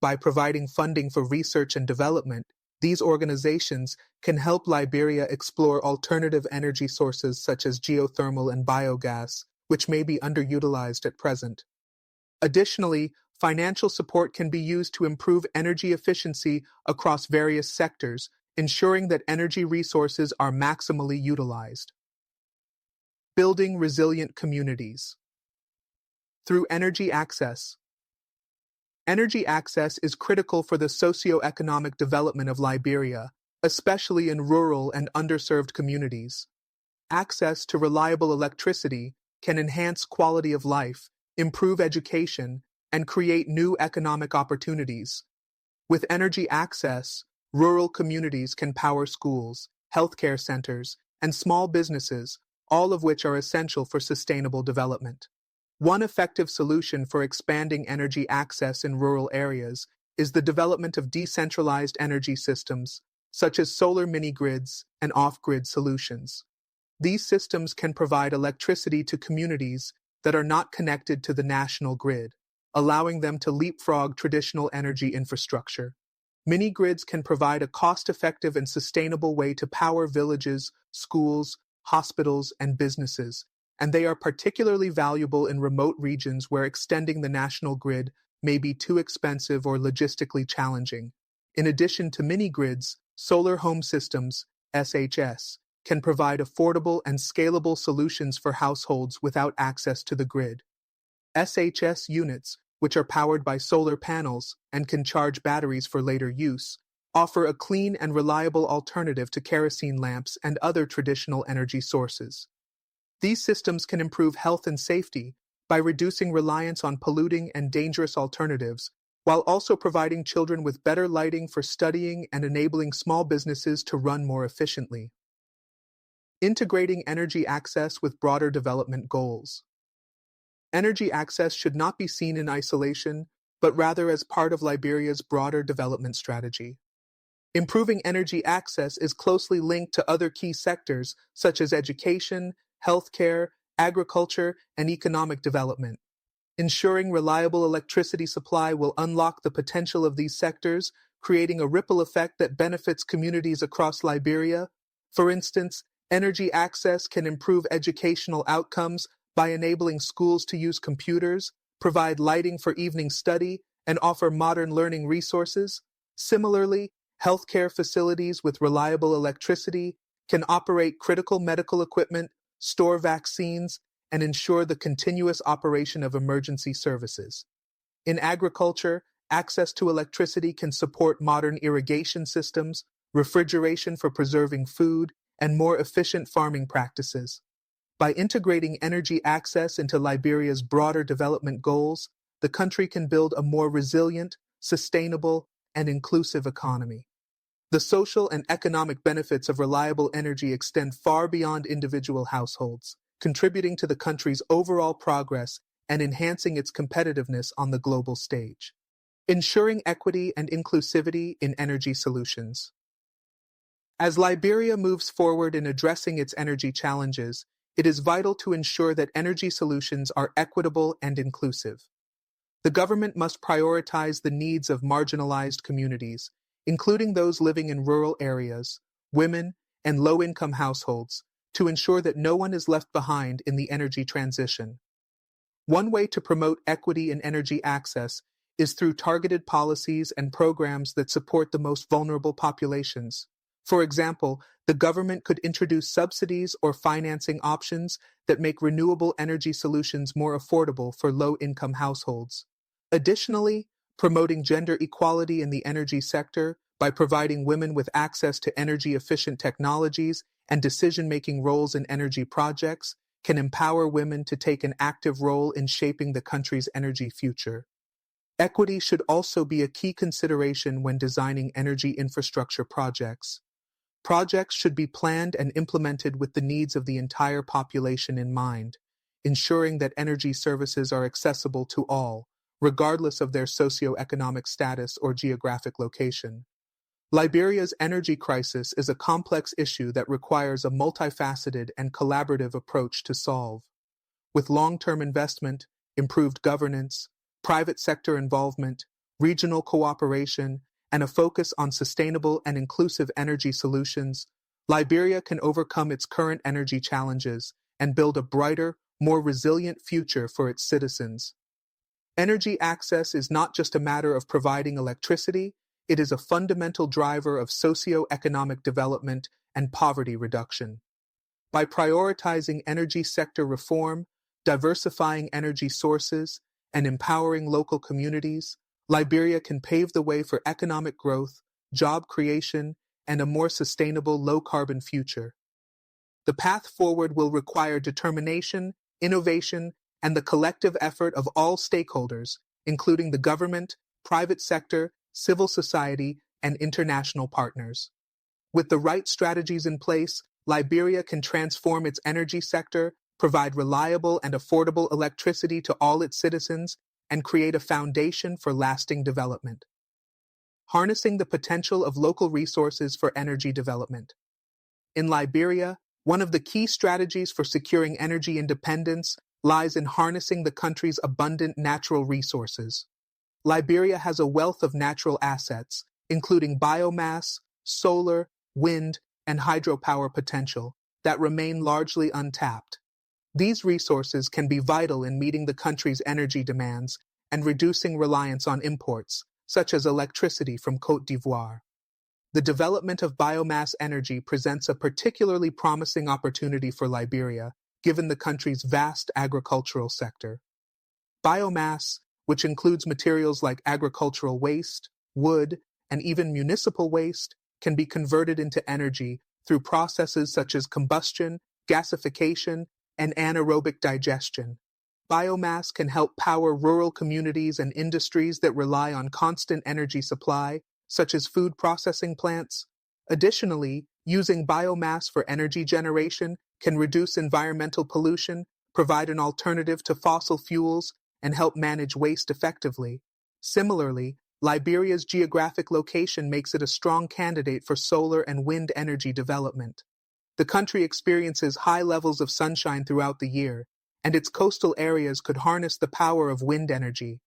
By providing funding for research and development, these organizations can help Liberia explore alternative energy sources such as geothermal and biogas, which may be underutilized at present. Additionally, financial support can be used to improve energy efficiency across various sectors, ensuring that energy resources are maximally utilized. Building resilient communities. Through energy access. Energy access is critical for the socio-economic development of Liberia, especially in rural and underserved communities. Access to reliable electricity can enhance quality of life, improve education, and create new economic opportunities. With energy access, rural communities can power schools, healthcare centers, and small businesses, all of which are essential for sustainable development. One effective solution for expanding energy access in rural areas is the development of decentralized energy systems, such as solar mini-grids and off-grid solutions. These systems can provide electricity to communities that are not connected to the national grid, allowing them to leapfrog traditional energy infrastructure. Mini-grids can provide a cost-effective and sustainable way to power villages, schools, hospitals, and businesses, and they are particularly valuable in remote regions where extending the national grid may be too expensive or logistically challenging. In addition to mini-grids, solar home systems, SHS, can provide affordable and scalable solutions for households without access to the grid. SHS units, which are powered by solar panels and can charge batteries for later use, offer a clean and reliable alternative to kerosene lamps and other traditional energy sources. These systems can improve health and safety by reducing reliance on polluting and dangerous alternatives, while also providing children with better lighting for studying and enabling small businesses to run more efficiently. Integrating energy access with broader development goals. Energy access should not be seen in isolation, but rather as part of Liberia's broader development strategy. Improving energy access is closely linked to other key sectors such as education, healthcare, agriculture, and economic development. Ensuring reliable electricity supply will unlock the potential of these sectors, creating a ripple effect that benefits communities across Liberia. For instance, energy access can improve educational outcomes by enabling schools to use computers, provide lighting for evening study, and offer modern learning resources. Similarly, healthcare facilities with reliable electricity can operate critical medical equipment, store vaccines, and ensure the continuous operation of emergency services. In agriculture, access to electricity can support modern irrigation systems, refrigeration for preserving food, and more efficient farming practices. By integrating energy access into Liberia's broader development goals, the country can build a more resilient, sustainable, and inclusive economy. The social and economic benefits of reliable energy extend far beyond individual households, contributing to the country's overall progress and enhancing its competitiveness on the global stage. Ensuring equity and inclusivity in energy solutions. As Liberia moves forward in addressing its energy challenges, it is vital to ensure that energy solutions are equitable and inclusive. The government must prioritize the needs of marginalized communities, including those living in rural areas, women, and low-income households, to ensure that no one is left behind in the energy transition. One way to promote equity in energy access is through targeted policies and programs that support the most vulnerable populations. For example, the government could introduce subsidies or financing options that make renewable energy solutions more affordable for low-income households. Additionally, promoting gender equality in the energy sector by providing women with access to energy-efficient technologies and decision-making roles in energy projects can empower women to take an active role in shaping the country's energy future. Equity should also be a key consideration when designing energy infrastructure projects. Projects should be planned and implemented with the needs of the entire population in mind, ensuring that energy services are accessible to all, regardless of their socioeconomic status or geographic location. Liberia's energy crisis is a complex issue that requires a multifaceted and collaborative approach to solve. With long-term investment, improved governance, private sector involvement, regional cooperation, and a focus on sustainable and inclusive energy solutions, Liberia can overcome its current energy challenges and build a brighter, more resilient future for its citizens. Energy access is not just a matter of providing electricity, it is a fundamental driver of socio-economic development and poverty reduction. By prioritizing energy sector reform, diversifying energy sources, and empowering local communities, Liberia can pave the way for economic growth, job creation, and a more sustainable low-carbon future. The path forward will require determination, innovation, and the collective effort of all stakeholders, including the government, private sector, civil society, and international partners. With the right strategies in place, Liberia can transform its energy sector, provide reliable and affordable electricity to all its citizens, and create a foundation for lasting development. Harnessing the potential of local resources for energy development. In Liberia, one of the key strategies for securing energy independence lies in harnessing the country's abundant natural resources. Liberia has a wealth of natural assets, including biomass, solar, wind, and hydropower potential, that remain largely untapped. These resources can be vital in meeting the country's energy demands and reducing reliance on imports, such as electricity from Côte d'Ivoire. The development of biomass energy presents a particularly promising opportunity for Liberia, given the country's vast agricultural sector. Biomass, which includes materials like agricultural waste, wood, and even municipal waste, can be converted into energy through processes such as combustion, gasification, and anaerobic digestion. Biomass can help power rural communities and industries that rely on constant energy supply, such as food processing plants. Additionally, using biomass for energy generation can reduce environmental pollution, provide an alternative to fossil fuels, and help manage waste effectively. Similarly, Liberia's geographic location makes it a strong candidate for solar and wind energy development. The country experiences high levels of sunshine throughout the year, and its coastal areas could harness the power of wind energy.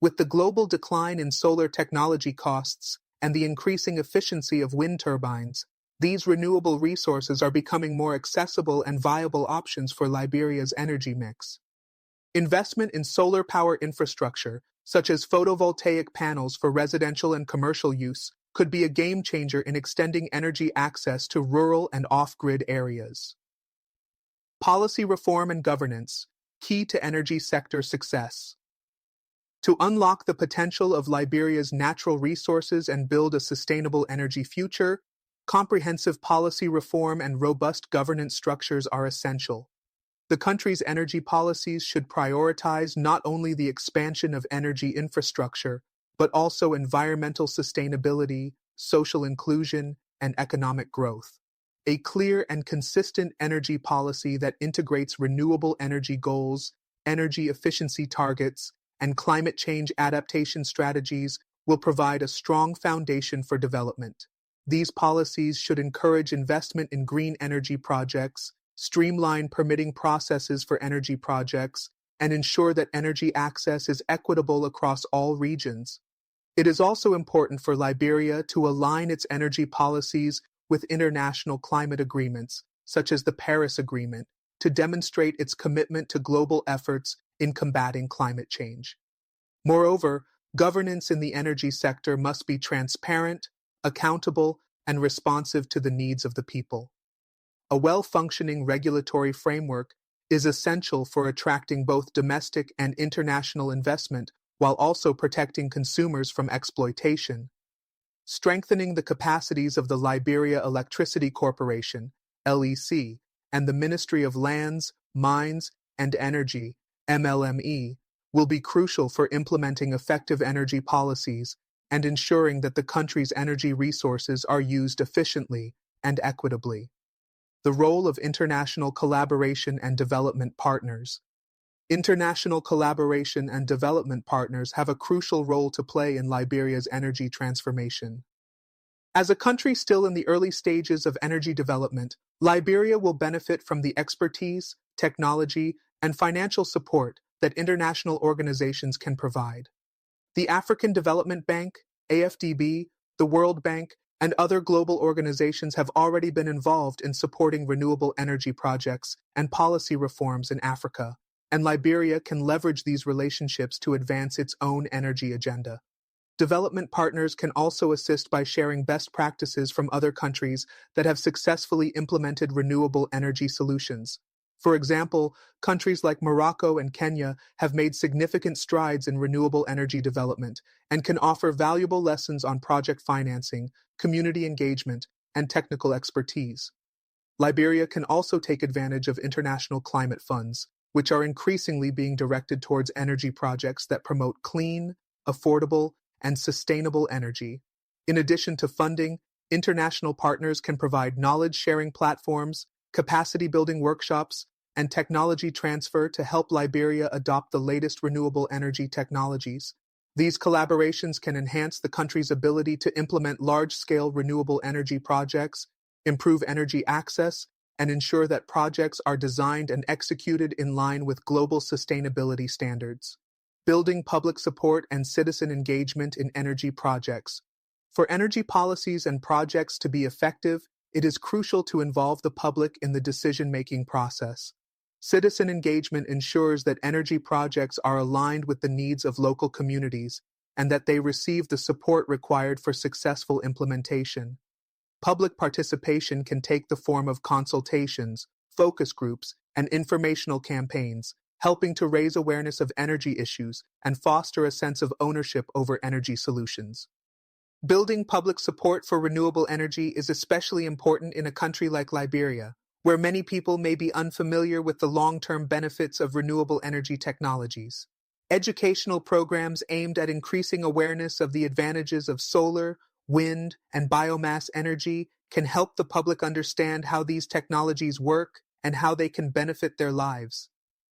With the global decline in solar technology costs and the increasing efficiency of wind turbines, these renewable resources are becoming more accessible and viable options for Liberia's energy mix. Investment in solar power infrastructure, such as photovoltaic panels for residential and commercial use, could be a game changer in extending energy access to rural and off-grid areas. Policy reform and governance, key to energy sector success. To unlock the potential of Liberia's natural resources and build a sustainable energy future, comprehensive policy reform and robust governance structures are essential. The country's energy policies should prioritize not only the expansion of energy infrastructure, but also environmental sustainability, social inclusion, and economic growth. A clear and consistent energy policy that integrates renewable energy goals, energy efficiency targets, and climate change adaptation strategies will provide a strong foundation for development. These policies should encourage investment in green energy projects, streamline permitting processes for energy projects, and ensure that energy access is equitable across all regions. It is also important for Liberia to align its energy policies with international climate agreements, such as the Paris Agreement, to demonstrate its commitment to global efforts in combating climate change. Moreover, governance in the energy sector must be transparent, accountable, and responsive to the needs of the people. A well-functioning regulatory framework is essential for attracting both domestic and international investment while also protecting consumers from exploitation. Strengthening the capacities of the Liberia Electricity Corporation, LEC, and the Ministry of Lands, Mines, and Energy, MLME, will be crucial for implementing effective energy policies and ensuring that the country's energy resources are used efficiently and equitably. The role of international collaboration and development partners. International collaboration and development partners have a crucial role to play in Liberia's energy transformation. As a country still in the early stages of energy development, Liberia will benefit from the expertise, technology, and financial support that international organizations can provide. The African Development Bank, AFDB, the World Bank, and other global organizations have already been involved in supporting renewable energy projects and policy reforms in Africa, and Liberia can leverage these relationships to advance its own energy agenda. Development partners can also assist by sharing best practices from other countries that have successfully implemented renewable energy solutions. For example, countries like Morocco and Kenya have made significant strides in renewable energy development and can offer valuable lessons on project financing, community engagement, and technical expertise. Liberia can also take advantage of international climate funds, which are increasingly being directed towards energy projects that promote clean, affordable, and sustainable energy. In addition to funding, international partners can provide knowledge-sharing platforms, capacity-building workshops, and technology transfer to help Liberia adopt the latest renewable energy technologies. These collaborations can enhance the country's ability to implement large-scale renewable energy projects, improve energy access, and ensure that projects are designed and executed in line with global sustainability standards. Building public support and citizen engagement in energy projects. For energy policies and projects to be effective, it is crucial to involve the public in the decision-making process. Citizen engagement ensures that energy projects are aligned with the needs of local communities and that they receive the support required for successful implementation. Public participation can take the form of consultations, focus groups, and informational campaigns, helping to raise awareness of energy issues and foster a sense of ownership over energy solutions. Building public support for renewable energy is especially important in a country like Liberia, where many people may be unfamiliar with the long-term benefits of renewable energy technologies. Educational programs aimed at increasing awareness of the advantages of solar, wind, and biomass energy can help the public understand how these technologies work and how they can benefit their lives.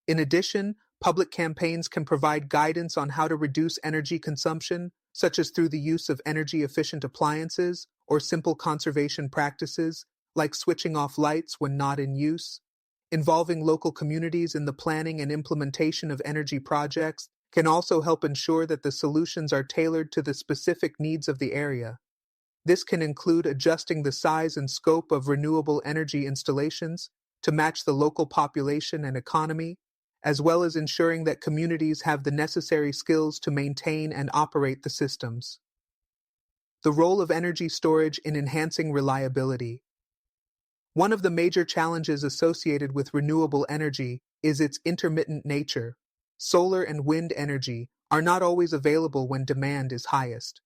In addition, public campaigns can provide guidance on how to reduce energy consumption, such as through the use of energy-efficient appliances or simple conservation practices, like switching off lights when not in use. Involving local communities in the planning and implementation of energy projects can also help ensure that the solutions are tailored to the specific needs of the area. This can include adjusting the size and scope of renewable energy installations to match the local population and economy, as well as ensuring that communities have the necessary skills to maintain and operate the systems. The role of energy storage in enhancing reliability. One of the major challenges associated with renewable energy is its intermittent nature. Solar and wind energy are not always available when demand is highest.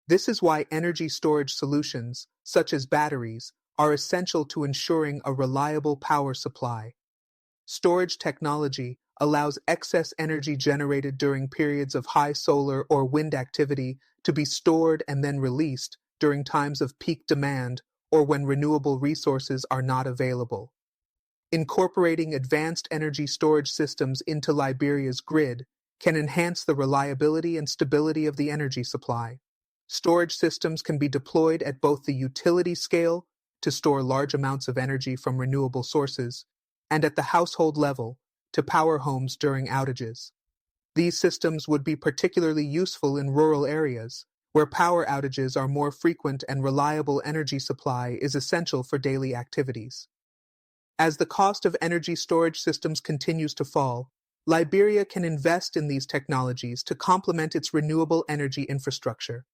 This is why energy storage solutions, such as batteries, are essential to ensuring a reliable power supply. Storage technology allows excess energy generated during periods of high solar or wind activity to be stored and then released during times of peak demand or when renewable resources are not available. Incorporating advanced energy storage systems into Liberia's grid can enhance the reliability and stability of the energy supply. Storage systems can be deployed at both the utility scale to store large amounts of energy from renewable sources, and at the household level to power homes during outages. These systems would be particularly useful in rural areas, where power outages are more frequent and reliable energy supply is essential for daily activities. As the cost of energy storage systems continues to fall, Liberia can invest in these technologies to complement its renewable energy infrastructure.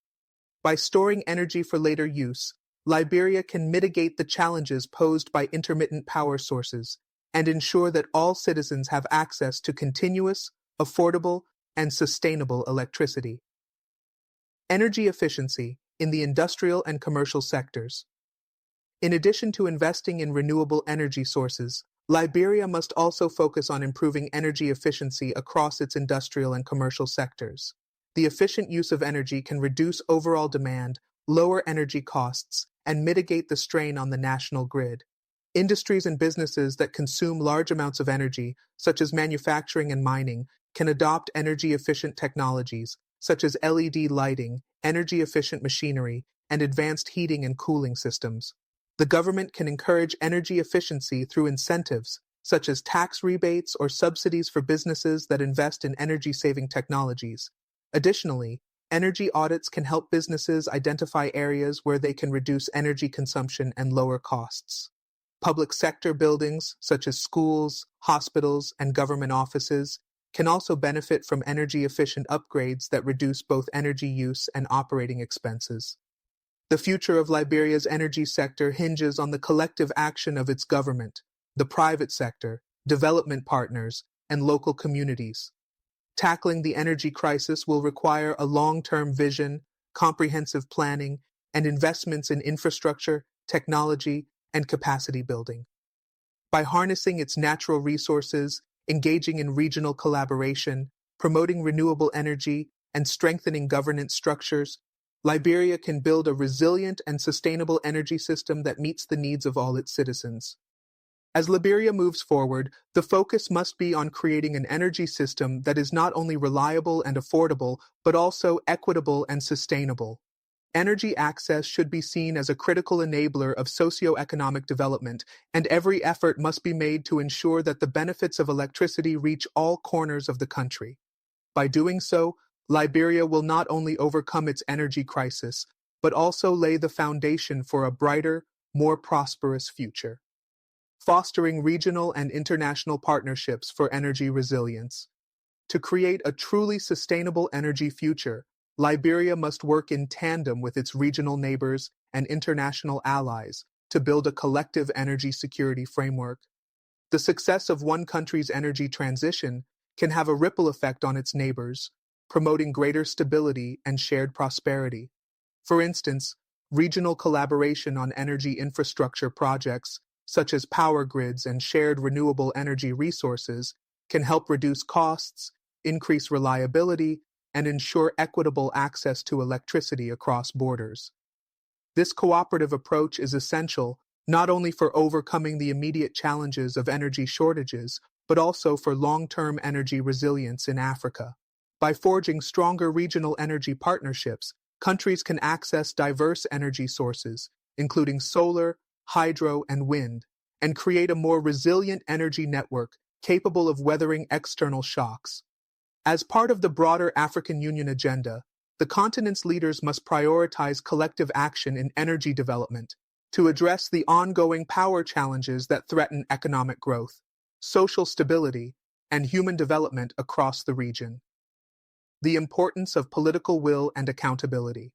By storing energy for later use, Liberia can mitigate the challenges posed by intermittent power sources and ensure that all citizens have access to continuous, affordable, and sustainable electricity. Energy efficiency in the industrial and commercial sectors. In addition to investing in renewable energy sources, Liberia must also focus on improving energy efficiency across its industrial and commercial sectors. The efficient use of energy can reduce overall demand, lower energy costs, and mitigate the strain on the national grid. Industries and businesses that consume large amounts of energy, such as manufacturing and mining, can adopt energy-efficient technologies, such as LED lighting, energy-efficient machinery, and advanced heating and cooling systems. The government can encourage energy efficiency through incentives, such as tax rebates or subsidies for businesses that invest in energy-saving technologies. Additionally, energy audits can help businesses identify areas where they can reduce energy consumption and lower costs. Public sector buildings, such as schools, hospitals, and government offices, can also benefit from energy-efficient upgrades that reduce both energy use and operating expenses. The future of Liberia's energy sector hinges on the collective action of its government, the private sector, development partners, and local communities. Tackling the energy crisis will require a long-term vision, comprehensive planning, and investments in infrastructure, technology, and capacity building. By harnessing its natural resources, engaging in regional collaboration, promoting renewable energy, and strengthening governance structures, Liberia can build a resilient and sustainable energy system that meets the needs of all its citizens. As Liberia moves forward, the focus must be on creating an energy system that is not only reliable and affordable, but also equitable and sustainable. Energy access should be seen as a critical enabler of socio-economic development, and every effort must be made to ensure that the benefits of electricity reach all corners of the country. By doing so, Liberia will not only overcome its energy crisis, but also lay the foundation for a brighter, more prosperous future. Fostering regional and international partnerships for energy resilience. To create a truly sustainable energy future, Liberia must work in tandem with its regional neighbors and international allies to build a collective energy security framework. The success of one country's energy transition can have a ripple effect on its neighbors, promoting greater stability and shared prosperity. For instance, regional collaboration on energy infrastructure projects, such as power grids and shared renewable energy resources, can help reduce costs, increase reliability, and ensure equitable access to electricity across borders. This cooperative approach is essential not only for overcoming the immediate challenges of energy shortages, but also for long-term energy resilience in Africa. By forging stronger regional energy partnerships, countries can access diverse energy sources, including solar, hydro, and wind, and create a more resilient energy network capable of weathering external shocks. As part of the broader African Union agenda, the continent's leaders must prioritize collective action in energy development to address the ongoing power challenges that threaten economic growth, social stability, and human development across the region. The importance of political will and accountability.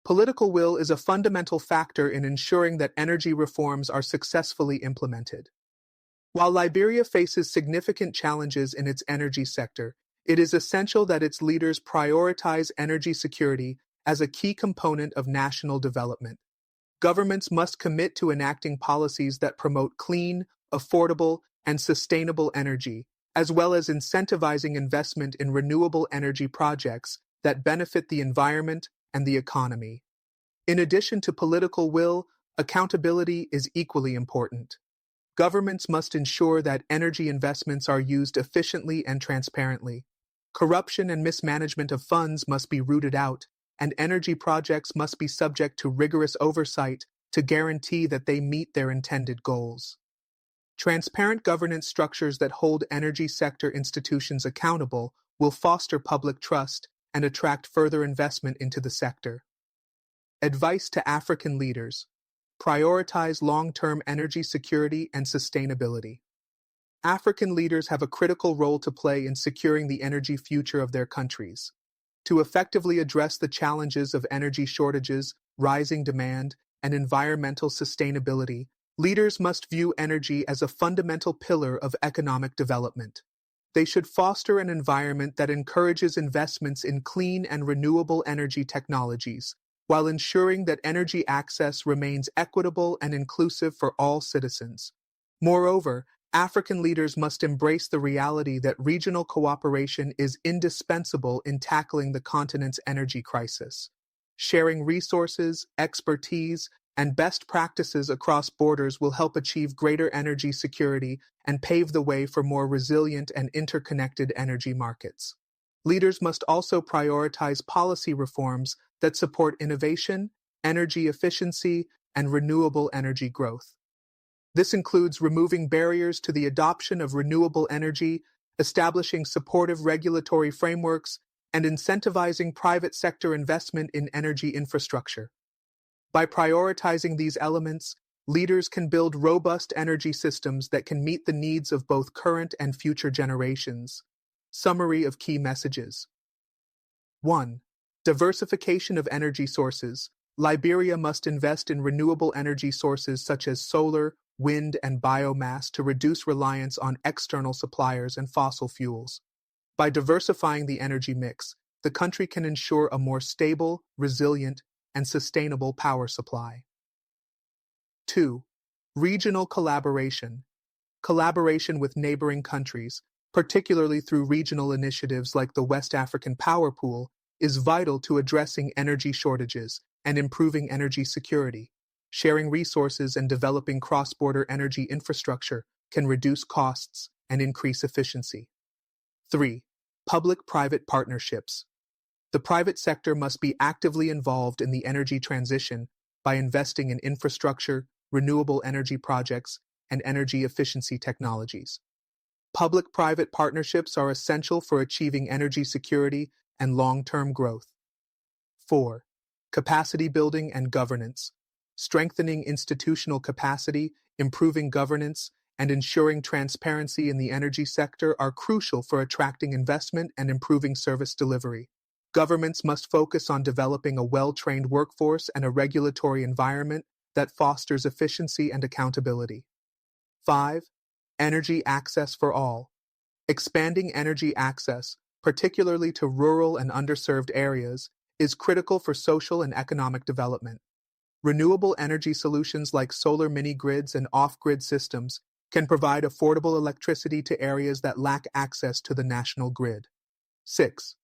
Political will is a fundamental factor in ensuring that energy reforms are successfully implemented. While Liberia faces significant challenges in its energy sector, it is essential that its leaders prioritize energy security as a key component of national development. Governments must commit to enacting policies that promote clean, affordable, and sustainable energy, as well as incentivizing investment in renewable energy projects that benefit the environment and the economy. In addition to political will, accountability is equally important. Governments must ensure that energy investments are used efficiently and transparently. Corruption and mismanagement of funds must be rooted out, and energy projects must be subject to rigorous oversight to guarantee that they meet their intended goals. Transparent governance structures that hold energy sector institutions accountable will foster public trust and attract further investment into the sector. Advice to African leaders: prioritize long-term energy security and sustainability. African leaders have a critical role to play in securing the energy future of their countries. To effectively address the challenges of energy shortages, rising demand, and environmental sustainability, leaders must view energy as a fundamental pillar of economic development. They should foster an environment that encourages investments in clean and renewable energy technologies, while ensuring that energy access remains equitable and inclusive for all citizens. Moreover, African leaders must embrace the reality that regional cooperation is indispensable in tackling the continent's energy crisis. Sharing resources, expertise, and best practices across borders will help achieve greater energy security and pave the way for more resilient and interconnected energy markets. Leaders must also prioritize policy reforms that support innovation, energy efficiency, and renewable energy growth. This includes removing barriers to the adoption of renewable energy, establishing supportive regulatory frameworks, and incentivizing private sector investment in energy infrastructure. By prioritizing these elements, leaders can build robust energy systems that can meet the needs of both current and future generations. Summary of key messages. 1. Diversification of energy sources. Liberia must invest in renewable energy sources such as solar, wind, and biomass to reduce reliance on external suppliers and fossil fuels. By diversifying the energy mix, the country can ensure a more stable, resilient, and sustainable power supply. 2. Regional collaboration. Collaboration with neighboring countries, particularly through regional initiatives like the West African Power Pool, is vital to addressing energy shortages and improving energy security. Sharing resources and developing cross-border energy infrastructure can reduce costs and increase efficiency. 3. Public-private partnerships. The private sector must be actively involved in the energy transition by investing in infrastructure, renewable energy projects, and energy efficiency technologies. Public-private partnerships are essential for achieving energy security and long-term growth. 4. Capacity building and governance. Strengthening institutional capacity, improving governance, and ensuring transparency in the energy sector are crucial for attracting investment and improving service delivery. Governments must focus on developing a well-trained workforce and a regulatory environment that fosters efficiency and accountability. 5. Energy access for all. Expanding energy access, particularly to rural and underserved areas, is critical for social and economic development. Renewable energy solutions like solar mini-grids and off-grid systems can provide affordable electricity to areas that lack access to the national grid. 6.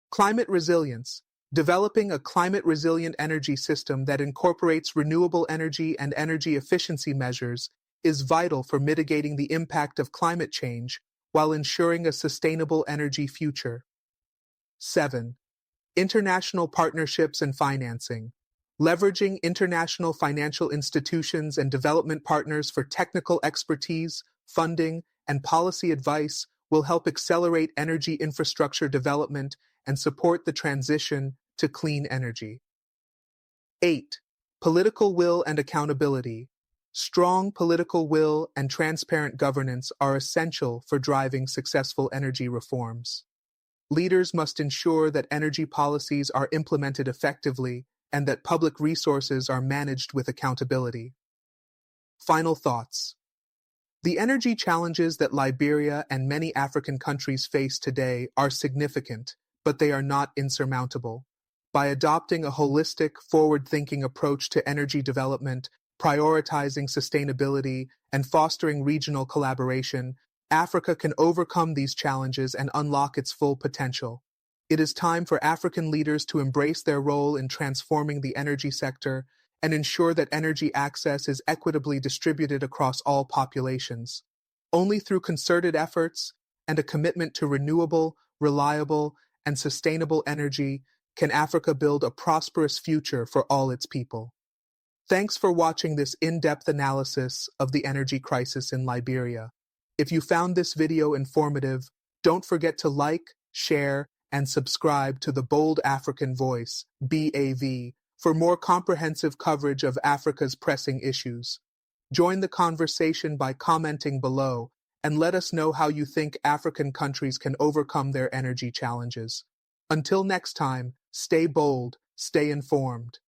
Climate resilience. Developing a climate-resilient energy system that incorporates renewable energy and energy efficiency measures is vital for mitigating the impact of climate change while ensuring a sustainable energy future. 7. International partnerships and financing. Leveraging international financial institutions and development partners for technical expertise, funding, and policy advice will help accelerate energy infrastructure development and support the transition to clean energy. 8. Political will and accountability. Strong political will and transparent governance are essential for driving successful energy reforms. Leaders must ensure that energy policies are implemented effectively and that public resources are managed with accountability. Final thoughts. The energy challenges that Liberia and many African countries face today are significant, but they are not insurmountable. By adopting a holistic, forward-thinking approach to energy development, prioritizing sustainability, and fostering regional collaboration, Africa can overcome these challenges and unlock its full potential. It is time for African leaders to embrace their role in transforming the energy sector and ensure that energy access is equitably distributed across all populations. Only through concerted efforts and a commitment to renewable, reliable, and sustainable energy can Africa build a prosperous future for all its people. Thanks for watching this in-depth analysis of the energy crisis in Liberia. If you found this video informative, don't forget to like, share, and subscribe to the Bold African Voice, BAV, for more comprehensive coverage of Africa's pressing issues. Join the conversation by commenting below and let us know how you think African countries can overcome their energy challenges. Until next time, stay bold, stay informed.